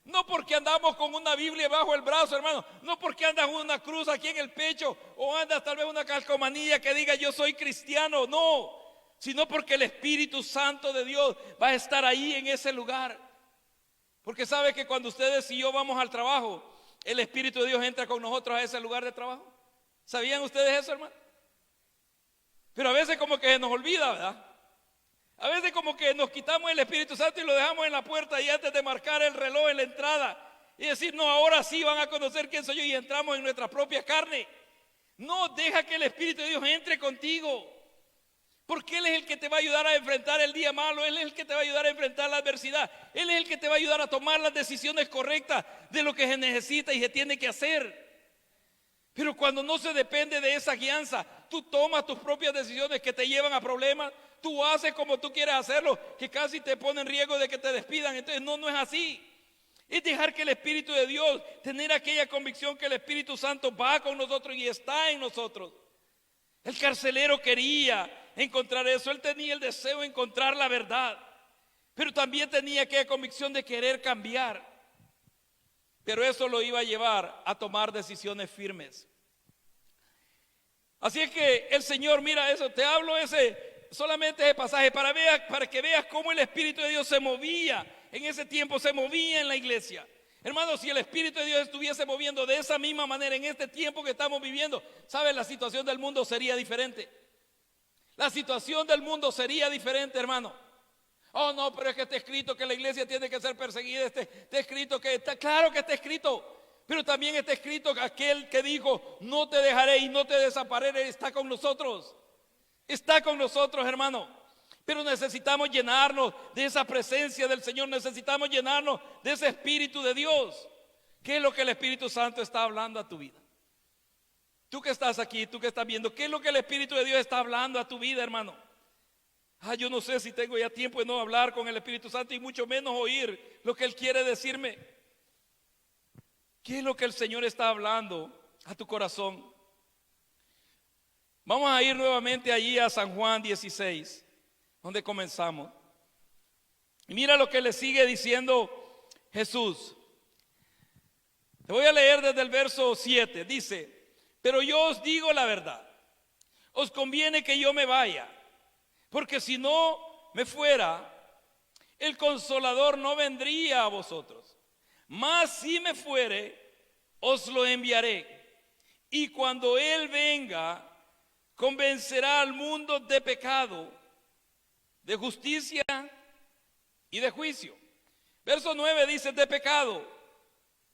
No porque andamos con una Biblia bajo el brazo, hermano. No porque andas una cruz aquí en el pecho, o andas tal vez una calcomanía que diga: yo soy cristiano. No, sino porque el Espíritu Santo de Dios va a estar ahí en ese lugar. Porque sabe que cuando ustedes y yo vamos al trabajo, el Espíritu de Dios entra con nosotros a ese lugar de trabajo. ¿Sabían ustedes eso, hermano? Pero a veces como que se nos olvida, ¿verdad? A veces como que nos quitamos el Espíritu Santo y lo dejamos en la puerta y antes de marcar el reloj en la entrada y decir: no, ahora sí van a conocer quién soy yo, y entramos en nuestra propia carne. No, deja que el Espíritu de Dios entre contigo, porque Él es el que te va a ayudar a enfrentar el día malo. Él es el que te va a ayudar a enfrentar la adversidad. Él es el que te va a ayudar a tomar las decisiones correctas de lo que se necesita y se tiene que hacer. Pero cuando no se depende de esa guianza, tú tomas tus propias decisiones que te llevan a problemas. Tú haces como tú quieres hacerlo, que casi te pone en riesgo de que te despidan. Entonces no es así. Es dejar que el Espíritu de Dios, tener aquella convicción que el Espíritu Santo va con nosotros y está en nosotros. El carcelero quería encontrar eso, él tenía el deseo de encontrar la verdad, pero también tenía aquella convicción de querer cambiar. Pero eso lo iba a llevar a tomar decisiones firmes. Así es que el Señor, mira eso, te hablo solamente ese pasaje para que veas cómo el Espíritu de Dios se movía. En ese tiempo se movía en la iglesia. Hermanos, si el Espíritu de Dios estuviese moviendo de esa misma manera en este tiempo que estamos viviendo, ¿sabes? La situación del mundo sería diferente. La situación del mundo sería diferente, hermano. Oh, no, pero es que está escrito que la iglesia tiene que ser perseguida. Está escrito que está, claro que está escrito. Pero también está escrito que aquel que dijo, no te dejaré y no te desampararé, está con nosotros. Está con nosotros, hermano. Pero necesitamos llenarnos de esa presencia del Señor. Necesitamos llenarnos de ese Espíritu de Dios. ¿Qué es lo que el Espíritu Santo está hablando a tu vida? Tú que estás aquí, tú que estás viendo, ¿qué es lo que el Espíritu de Dios está hablando a tu vida, hermano? Yo no sé si tengo ya tiempo de no hablar con el Espíritu Santo y mucho menos oír lo que Él quiere decirme. ¿Qué es lo que el Señor está hablando a tu corazón? Vamos a ir nuevamente allí a San Juan 16, donde comenzamos. Y mira lo que le sigue diciendo Jesús. Te voy a leer desde el verso 7. Dice, pero yo os digo la verdad. Os conviene que yo me vaya, porque si no me fuera, el Consolador no vendría a vosotros. Mas si me fuere, os lo enviaré. Y cuando Él venga, convencerá al mundo de pecado, de justicia y de juicio. Verso 9 dice, de pecado,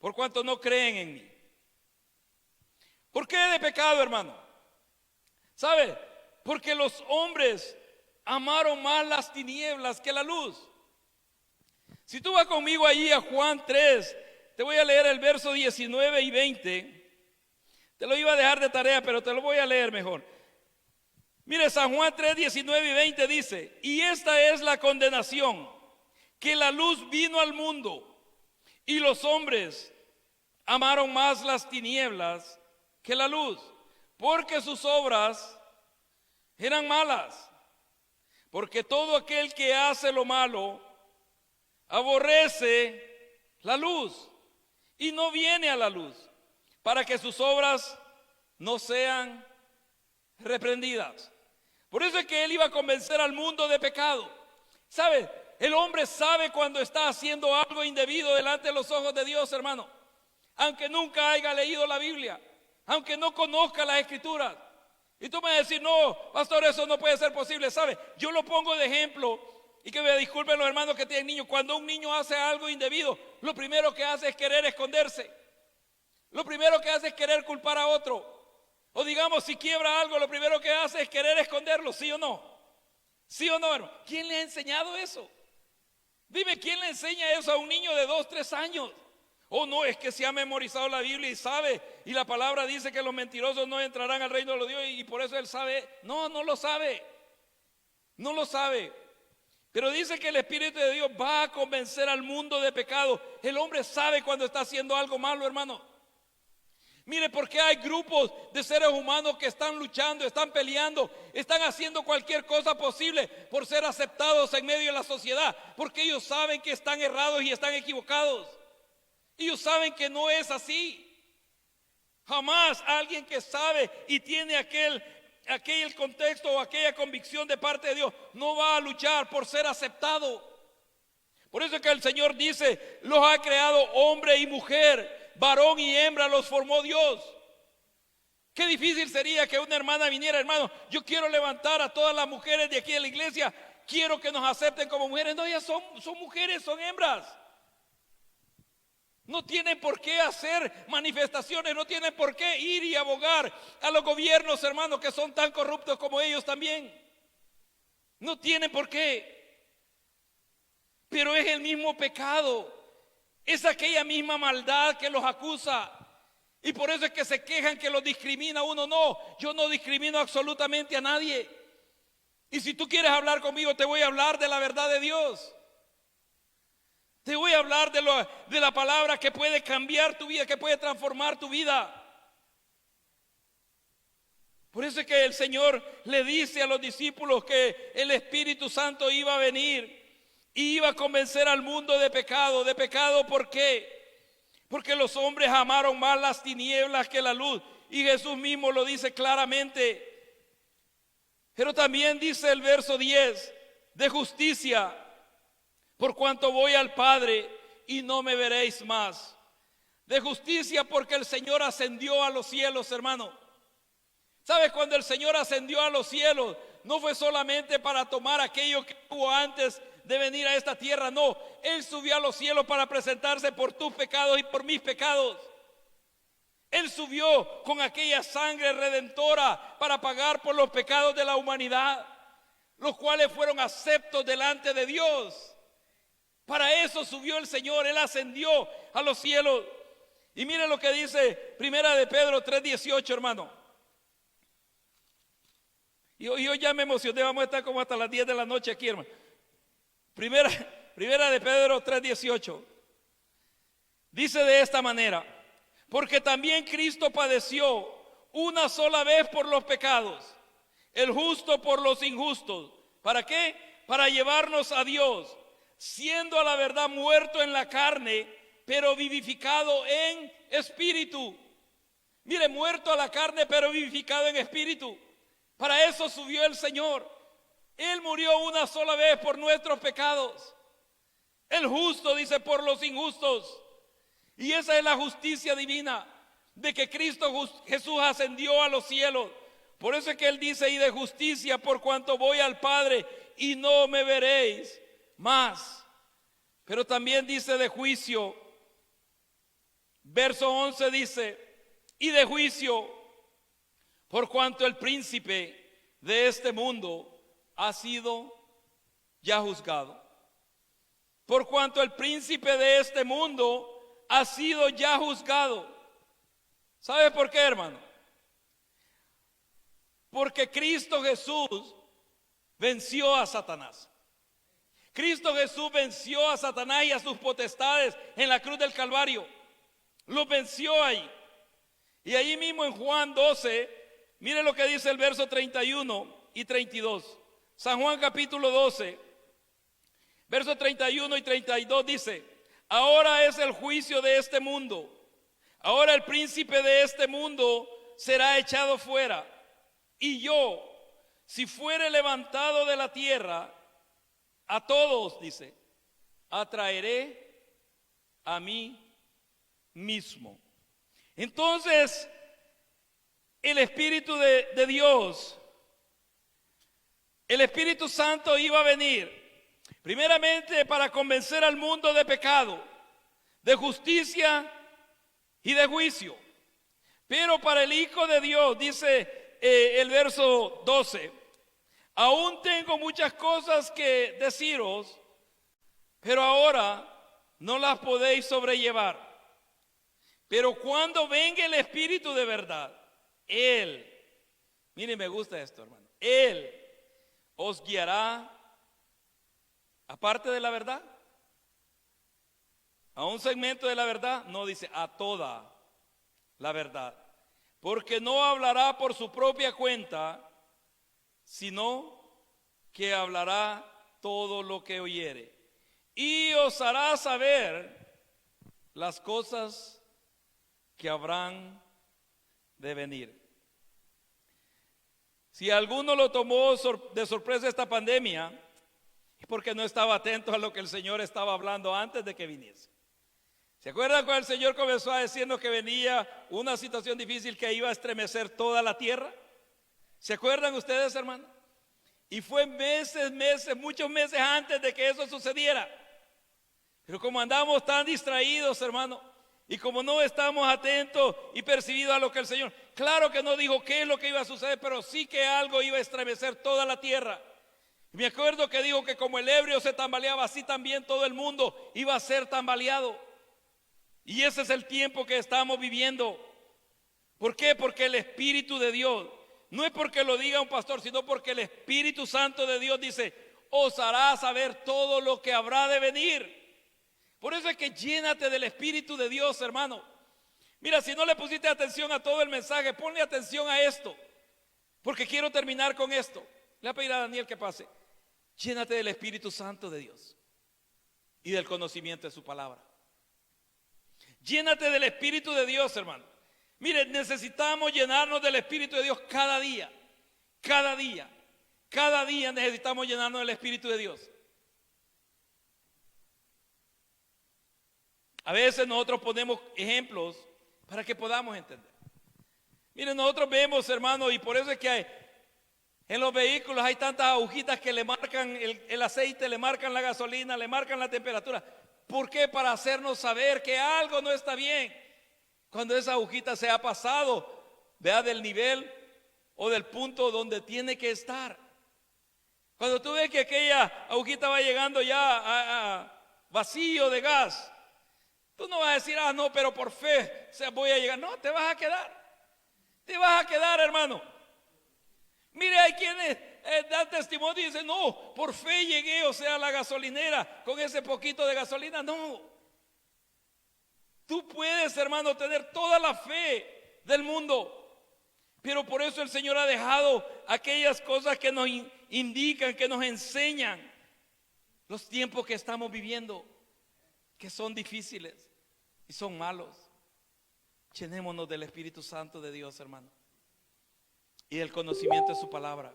por cuanto no creen en mí. ¿Por qué de pecado, hermano? ¿Sabe? Porque los hombres amaron más las tinieblas que la luz. Si tú vas conmigo allí a Juan 3, te voy a leer el verso 19 y 20. Te lo iba a dejar de tarea, pero te lo voy a leer mejor. Mire, San Juan 3, 19 y 20 dice, y esta es la condenación, que la luz vino al mundo, y los hombres amaron más las tinieblas que la luz, porque sus obras eran malas. Porque todo aquel que hace lo malo, aborrece la luz, y no viene a la luz, para que sus obras no sean reprendidas. Por eso es que Él iba a convencer al mundo de pecado. ¿Sabe? El hombre sabe cuando está haciendo algo indebido delante de los ojos de Dios, hermano. Aunque nunca haya leído la Biblia, aunque no conozca las Escrituras. Y tú me vas a decir, no, pastor, eso no puede ser posible. ¿Sabe? Yo lo pongo de ejemplo, y que me disculpen los hermanos que tienen niños. Cuando un niño hace algo indebido, lo primero que hace es querer esconderse. Lo primero que hace es querer culpar a otro. O digamos, si quiebra algo, lo primero que hace es querer esconderlo, ¿sí o no? ¿Sí o no, hermano? ¿Quién le ha enseñado eso? Dime, ¿quién le enseña eso a un niño de 2, 3 años? Oh, no, es que se ha memorizado la Biblia y sabe, y la palabra dice que los mentirosos no entrarán al reino de los dioses, y por eso él sabe. No, no lo sabe. No lo sabe. Pero dice que el Espíritu de Dios va a convencer al mundo de pecado. El hombre sabe cuando está haciendo algo malo, hermano. Mire, porque hay grupos de seres humanos que están luchando, están peleando, están haciendo cualquier cosa posible por ser aceptados en medio de la sociedad, porque ellos saben que están errados y están equivocados. Ellos saben que no es así. Jamás alguien que sabe y tiene aquel contexto o aquella convicción de parte de Dios no va a luchar por ser aceptado. Por eso es que el Señor dice, los ha creado hombre y mujer. Varón y hembra los formó Dios. Qué difícil sería que una hermana viniera, hermano, yo quiero levantar a todas las mujeres de aquí de la iglesia, quiero que nos acepten como mujeres. No, ellas son mujeres, son hembras. No tienen por qué hacer manifestaciones, no tienen por qué ir y abogar a los gobiernos, hermanos, que son tan corruptos como ellos también. No tienen por qué. Pero es el mismo pecado. Es aquella misma maldad que los acusa. Y por eso es que se quejan que los discrimina uno. No, yo no discrimino absolutamente a nadie. Y si tú quieres hablar conmigo, te voy a hablar de la verdad de Dios. Te voy a hablar de la palabra que puede cambiar tu vida, que puede transformar tu vida. Por eso es que el Señor le dice a los discípulos que el Espíritu Santo iba a venir y iba a convencer al mundo de pecado. ¿De pecado por qué? Porque los hombres amaron más las tinieblas que la luz. Y Jesús mismo lo dice claramente. Pero también dice el verso 10, de justicia, por cuanto voy al Padre y no me veréis más. De justicia porque el Señor ascendió a los cielos, hermano. ¿Sabes? Cuando el Señor ascendió a los cielos, no fue solamente para tomar aquello que hubo antes de venir a esta tierra. No, Él subió a los cielos para presentarse por tus pecados y por mis pecados. Él subió con aquella sangre redentora para pagar por los pecados de la humanidad, los cuales fueron aceptos delante de Dios. Para eso subió el Señor. Él ascendió a los cielos. Y mire lo que dice Primera de Pedro 3:18, hermano. Y yo ya me emocioné. Vamos a estar como hasta las 10 de la noche aquí, hermano. Primera de Pedro 3:18. Dice de esta manera: porque también Cristo padeció una sola vez por los pecados, el justo por los injustos. ¿Para qué? Para llevarnos a Dios, siendo a la verdad muerto en la carne, pero vivificado en espíritu. Mire, muerto a la carne, pero vivificado en espíritu. Para eso subió el Señor. Él murió una sola vez por nuestros pecados. El justo, dice, por los injustos. Y esa es la justicia divina, de que Cristo Jesús ascendió a los cielos. Por eso es que Él dice, y de justicia por cuanto voy al Padre y no me veréis más. Pero también dice de juicio. Verso 11 dice, y de juicio por cuanto el príncipe de este mundo ha sido ya juzgado. Por cuanto el príncipe de este mundo ha sido ya juzgado. ¿Sabe por qué, hermano? Porque Cristo Jesús venció a Satanás. Cristo Jesús venció a Satanás y a sus potestades en la cruz del Calvario. Los venció ahí. Y ahí mismo en Juan 12, mire lo que dice el verso 31 y 32. San Juan capítulo 12, verso 31 y 32 dice: ahora es el juicio de este mundo. Ahora el príncipe de este mundo será echado fuera. Y yo, si fuere levantado de la tierra, a todos, dice, atraeré a mí mismo. Entonces, el Espíritu de Dios, el Espíritu Santo iba a venir, primeramente para convencer al mundo de pecado, de justicia y de juicio. Pero para el Hijo de Dios, dice el verso 12, aún tengo muchas cosas que deciros, pero ahora no las podéis sobrellevar. Pero cuando venga el Espíritu de verdad, Él, mire, me gusta esto, hermano, Él os guiará, aparte de la verdad, a un segmento de la verdad, no, dice a toda la verdad, porque no hablará por su propia cuenta, sino que hablará todo lo que oyere, y os hará saber las cosas que habrán de venir. Si alguno lo tomó de sorpresa esta pandemia, es porque no estaba atento a lo que el Señor estaba hablando antes de que viniese. ¿Se acuerdan cuando el Señor comenzó a decirnos que venía una situación difícil que iba a estremecer toda la tierra? ¿Se acuerdan ustedes, hermano? Y fue meses, muchos meses antes de que eso sucediera. Pero como andamos tan distraídos, hermano, y como no estamos atentos y percibidos a lo que el Señor, claro que no dijo qué es lo que iba a suceder, pero sí que algo iba a estremecer toda la tierra. Me acuerdo que dijo que como el ebrio se tambaleaba, así también todo el mundo iba a ser tambaleado. Y ese es el tiempo que estamos viviendo. ¿Por qué? Porque el Espíritu de Dios, no es porque lo diga un pastor, sino porque el Espíritu Santo de Dios dice, os hará saber todo lo que habrá de venir. Por eso es que llénate del Espíritu de Dios, hermano. Mira, si no le pusiste atención a todo el mensaje, ponle atención a esto, porque quiero terminar con esto. Le voy a pedir a Daniel que pase. Llénate del Espíritu Santo de Dios y del conocimiento de su palabra. Llénate del Espíritu de Dios, hermano. Mire, necesitamos llenarnos del Espíritu de Dios cada día. Cada día. Cada día necesitamos llenarnos del Espíritu de Dios. A veces nosotros ponemos ejemplos para que podamos entender. Miren, nosotros vemos, hermano, y por eso es que en los vehículos hay tantas agujitas que le marcan el aceite, le marcan la gasolina, le marcan la temperatura. ¿Por qué? Para hacernos saber que algo no está bien. Cuando esa agujita se ha pasado, vea, del nivel o del punto donde tiene que estar. Cuando tú ves que aquella agujita va llegando ya a vacío de gas, tú no vas a decir, no, pero por fe voy a llegar. No, te vas a quedar. Te vas a quedar, hermano. Mire, hay quienes dan testimonio y dicen, no, por fe llegué, o sea, a la gasolinera con ese poquito de gasolina. No. Tú puedes, hermano, tener toda la fe del mundo. Pero por eso el Señor ha dejado aquellas cosas que nos indican, que nos enseñan los tiempos que estamos viviendo, que son difíciles y son malos. Llenémonos del Espíritu Santo de Dios, hermano, y del conocimiento de su palabra.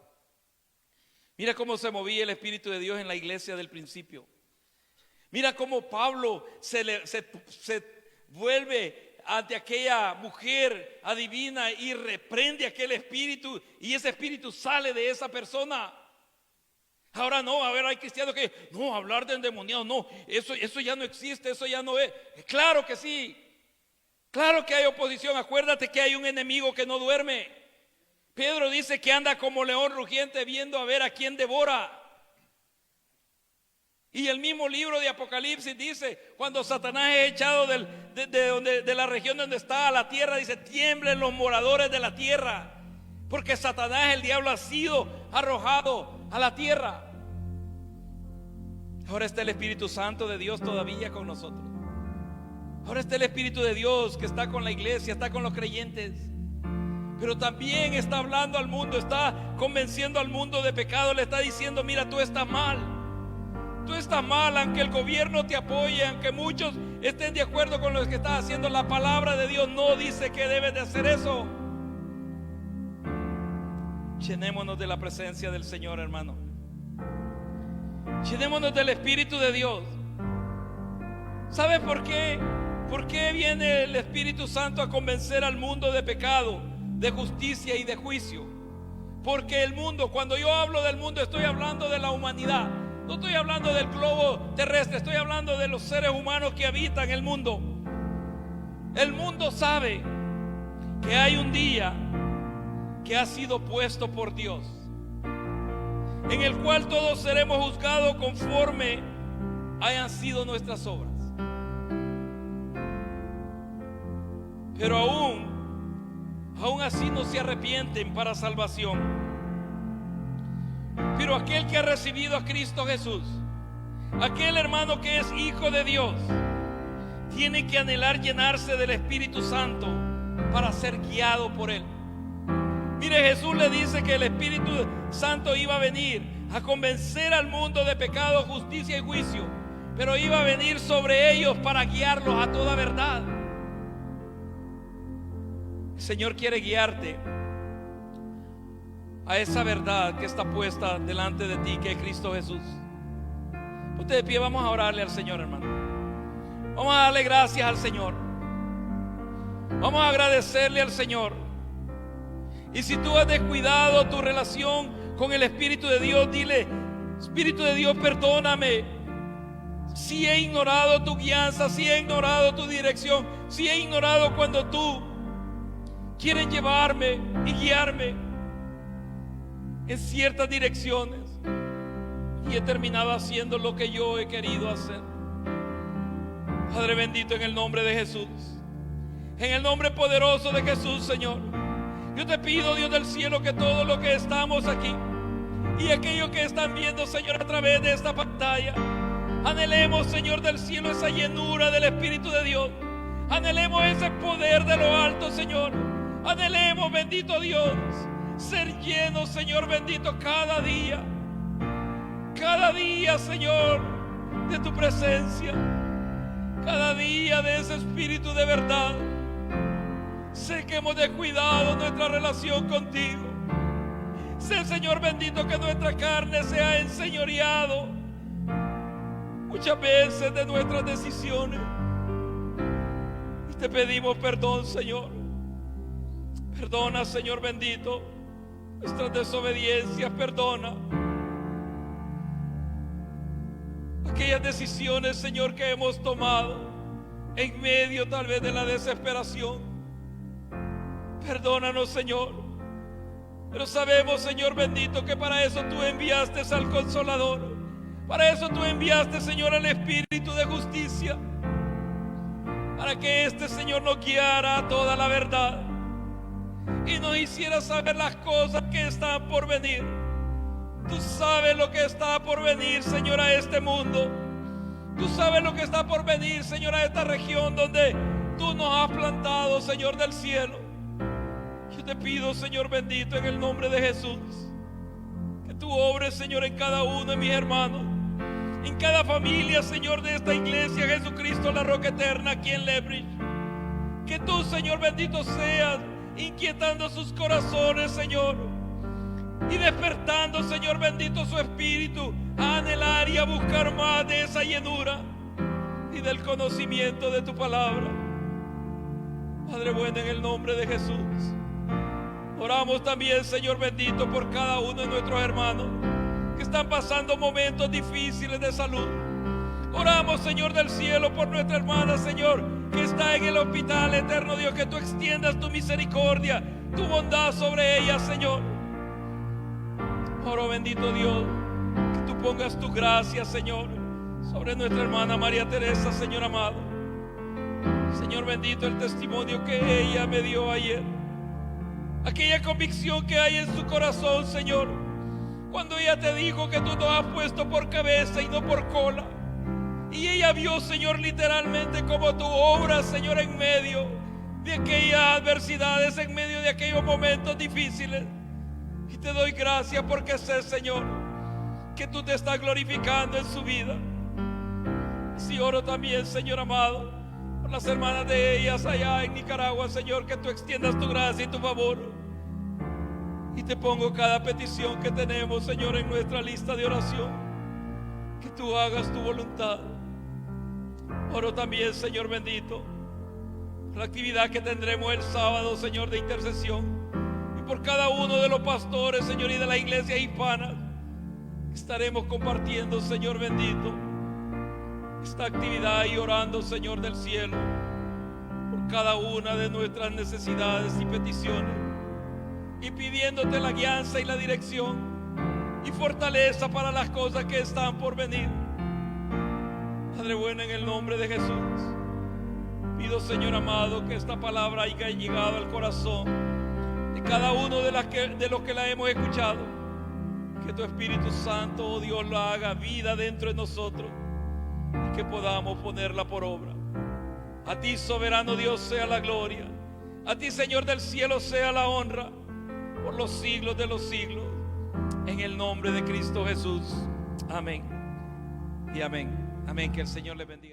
Mira cómo se movía el Espíritu de Dios en la iglesia del principio. Mira cómo Pablo se vuelve ante aquella mujer adivina y reprende aquel espíritu, y ese espíritu sale de esa persona. Ahora no, a ver, hay cristianos que no, hablar de endemoniado, no, eso ya no existe, eso ya no es. Claro que sí, claro que hay oposición. Acuérdate que hay un enemigo que no duerme. Pedro dice que anda como león rugiente viendo a ver a quién devora. Y el mismo libro de Apocalipsis dice, cuando Satanás es echado de la región donde está a la tierra, dice, tiemblen los moradores de la tierra, porque Satanás, el diablo, ha sido arrojado a la tierra. Ahora está el Espíritu Santo de Dios todavía con nosotros. Ahora está el Espíritu de Dios que está con la iglesia, está con los creyentes, pero también está hablando al mundo, está convenciendo al mundo de pecado, le está diciendo, mira, tú estás mal. Tú estás mal, aunque el gobierno te apoye, aunque muchos estén de acuerdo con lo que estás haciendo. La palabra de Dios no dice que debes de hacer eso. Llenémonos de la presencia del Señor, hermano. Llenémonos del Espíritu de Dios. ¿Sabes por qué? ¿Por qué viene el Espíritu Santo a convencer al mundo de pecado, de justicia y de juicio? Porque el mundo, cuando yo hablo del mundo, estoy hablando de la humanidad. No estoy hablando del globo terrestre, estoy hablando de los seres humanos que habitan el mundo. El mundo sabe que hay un día que ha sido puesto por Dios, en el cual todos seremos juzgados conforme hayan sido nuestras obras. Pero aún así no se arrepienten para salvación. Pero aquel que ha recibido a Cristo Jesús, aquel hermano que es hijo de Dios, tiene que anhelar llenarse del Espíritu Santo para ser guiado por Él. Mire, Jesús le dice que el Espíritu Santo iba a venir a convencer al mundo de pecado, justicia y juicio, pero iba a venir sobre ellos para guiarlos a toda verdad. El Señor quiere guiarte a esa verdad que está puesta delante de ti, que es Cristo Jesús. Ponte de pie, vamos a orarle al Señor, hermano. Vamos a darle gracias al Señor. Vamos a agradecerle al Señor. Y si tú has descuidado tu relación con el Espíritu de Dios, dile: Espíritu de Dios, perdóname si he ignorado tu guianza, si he ignorado tu dirección, si he ignorado cuando tú quieres llevarme y guiarme en ciertas direcciones y he terminado haciendo lo que yo he querido hacer. Padre bendito, en el nombre de Jesús, en el nombre poderoso de Jesús, Señor, yo te pido, Dios del cielo, que todos los que estamos aquí y aquellos que están viendo, Señor, a través de esta pantalla, Anhelemos, Señor del cielo, esa llenura del Espíritu de Dios. Anhelemos ese poder de lo alto, Señor. Anhelemos, bendito Dios, ser llenos, Señor bendito, cada día, Señor, de tu presencia, cada día de ese Espíritu de verdad. Sé que hemos descuidado nuestra relación contigo. Sé, Señor bendito, que nuestra carne se ha enseñoreado muchas veces de nuestras decisiones. Y te pedimos perdón, Señor. Perdona, Señor bendito, nuestras desobediencias. Perdona aquellas decisiones, Señor, que hemos tomado en medio tal vez de la desesperación. Perdónanos, Señor. Pero sabemos, Señor bendito, que para eso tú enviaste al Consolador. Para eso tú enviaste, Señor, al Espíritu de justicia, para que este, Señor, nos guiara a toda la verdad y nos hiciera saber las cosas que están por venir. Tú sabes lo que está por venir, Señor, a este mundo. Tú sabes lo que está por venir, Señor, a esta región donde tú nos has plantado, Señor del cielo. Yo te pido, Señor bendito, en el nombre de Jesús, que tú obres, Señor, en cada uno de mis hermanos, en cada familia, Señor, de esta iglesia Jesucristo, la Roca Eterna, aquí en Lebridge. Que tú, Señor bendito, seas inquietando sus corazones, Señor, y despertando, Señor bendito, su espíritu a anhelar y a buscar más de esa llenura y del conocimiento de tu palabra. Padre bueno, en el nombre de Jesús, oramos también, Señor bendito, por cada uno de nuestros hermanos que están pasando momentos difíciles de salud. Oramos, Señor del cielo, por nuestra hermana, Señor, que está en el hospital. Eterno Dios, que tú extiendas tu misericordia, tu bondad sobre ella, Señor. Oro, bendito Dios, que tú pongas tu gracia, Señor, sobre nuestra hermana María Teresa, Señor amado. Señor bendito, el testimonio que ella me dio ayer, aquella convicción que hay en su corazón, Señor, cuando ella te dijo que tú nos has puesto por cabeza y no por cola. Y ella vio, Señor, literalmente como tu obra, Señor, en medio de aquellas adversidades, en medio de aquellos momentos difíciles. Y te doy gracias porque sé, Señor, que tú te estás glorificando en su vida. Si oro también, Señor amado, por las hermanas de ellas allá en Nicaragua, Señor, que tú extiendas tu gracia y tu favor. Y te pongo cada petición que tenemos, Señor, en nuestra lista de oración. Que tú hagas tu voluntad. Oro también, Señor bendito, por la actividad que tendremos el sábado, Señor, de intercesión. Y por cada uno de los pastores, Señor, y de la iglesia hispana. Estaremos compartiendo, Señor bendito, esta actividad y orando, Señor del cielo, por cada una de nuestras necesidades y peticiones. Y pidiéndote la guianza y la dirección y fortaleza para las cosas que están por venir. Padre bueno, en el nombre de Jesús, pido, Señor amado, que esta palabra haya llegado al corazón de cada uno de los que la hemos escuchado. Que tu Espíritu Santo, oh Dios, lo haga vida dentro de nosotros y que podamos ponerla por obra. A ti, soberano Dios, sea la gloria. A ti, Señor del cielo, sea la honra por los siglos de los siglos. En el nombre de Cristo Jesús. Amén y amén. Amén. Que el Señor le bendiga.